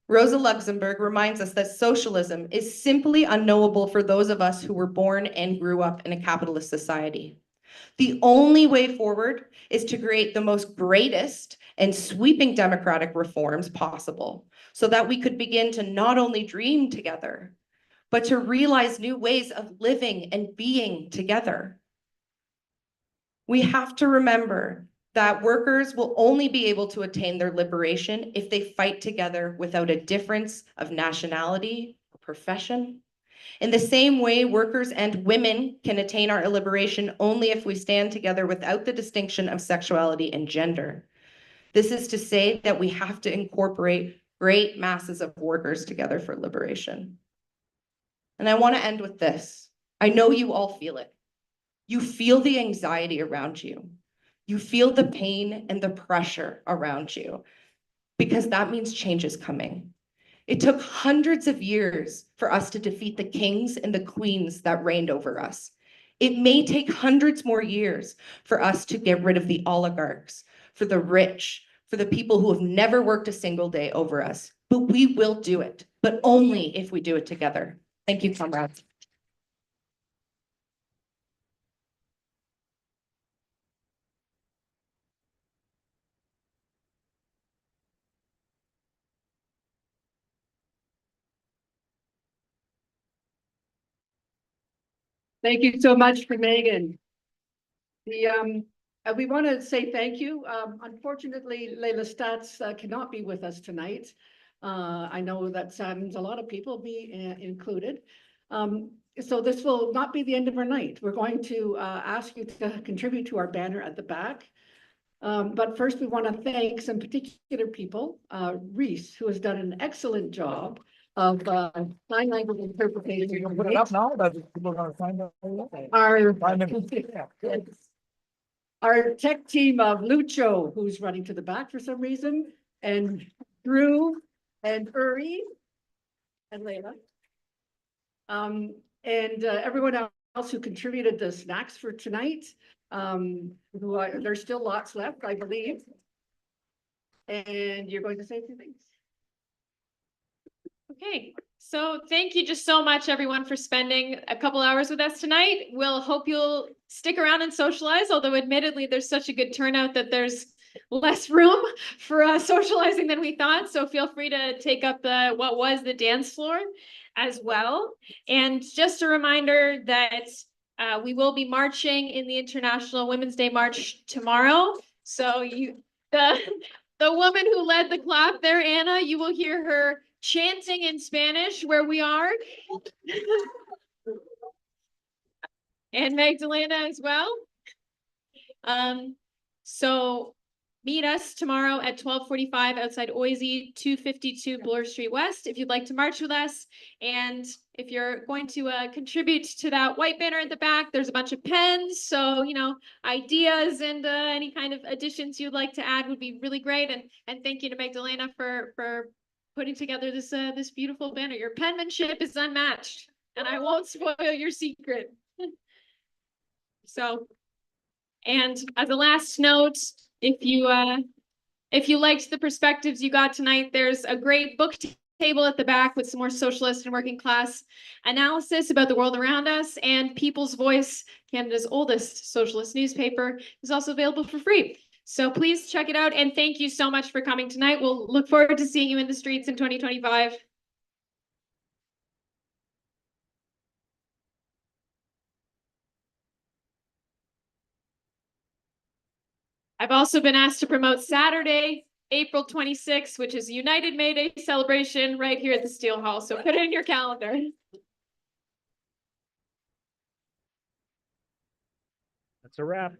Rosa Luxemburg reminds us that socialism is simply unknowable for those of us who were born and grew up in a capitalist society. The only way forward is to create the most greatest and sweeping democratic reforms possible so that we could begin to not only dream together, but to realize new ways of living and being together. We have to remember that workers will only be able to attain their liberation if they fight together without a difference of nationality or profession. In the same way, workers and women can attain our liberation only if we stand together without the distinction of sexuality and gender. This is to say that we have to incorporate great masses of workers together for liberation. And I want to end with this. I know you all feel it. You feel the anxiety around you. You feel the pain and the pressure around you, because that means change is coming. It took hundreds of years for us to defeat the kings and the queens that reigned over us. It may take hundreds more years for us to get rid of the oligarchs, for the rich, for the people who have never worked a single day over us, but we will do it, but only if we do it together. Thank you, comrades. Thank you so much for Megan. We want to say thank you. Unfortunately, Leila Stats cannot be with us tonight. I know that saddens a lot of people, me included. So this will not be the end of our night. We're going to ask you to contribute to our banner at the back. But first, we want to thank some particular people. Reese, who has done an excellent job of sign language interpretation. Put it up now, that people are gonna find out. Our tech team of Lucho, who's running to the back for some reason, and Drew and Uri and Leila. And everyone else who contributed the snacks for tonight. There's still lots left, I believe. And you're going to say a few things. Okay, so thank you just so much, everyone, for spending a couple hours with us tonight. We'll hope you'll stick around and socialize, although admittedly, there's such a good turnout that there's less room for socializing than we thought. So feel free to take up what was the dance floor as well. And just a reminder that we will be marching in the International Women's Day March tomorrow. So the woman who led the clap there, Anna, you will hear her chanting in Spanish where we are. And Magdalena as well. So meet us tomorrow at 12:45 outside Oisey, 252 Bloor Street West, if you'd like to march with us. And if you're going to contribute to that white banner at the back, there's a bunch of pens. So, ideas and any kind of additions you'd like to add would be really great. And thank you to Magdalena for putting together this beautiful banner. Your penmanship is unmatched, and I won't spoil your secret. So, and as a last note, if you liked the perspectives you got tonight, there's a great book table at the back with some more socialist and working class analysis about the world around us, and People's Voice, Canada's oldest socialist newspaper, is also available for free. So please check it out, and thank you so much for coming tonight. We'll look forward to seeing you in the streets in 2025. I've also been asked to promote Saturday, April 26th, which is United May Day celebration right here at the Steel Hall. So put it in your calendar. That's a wrap.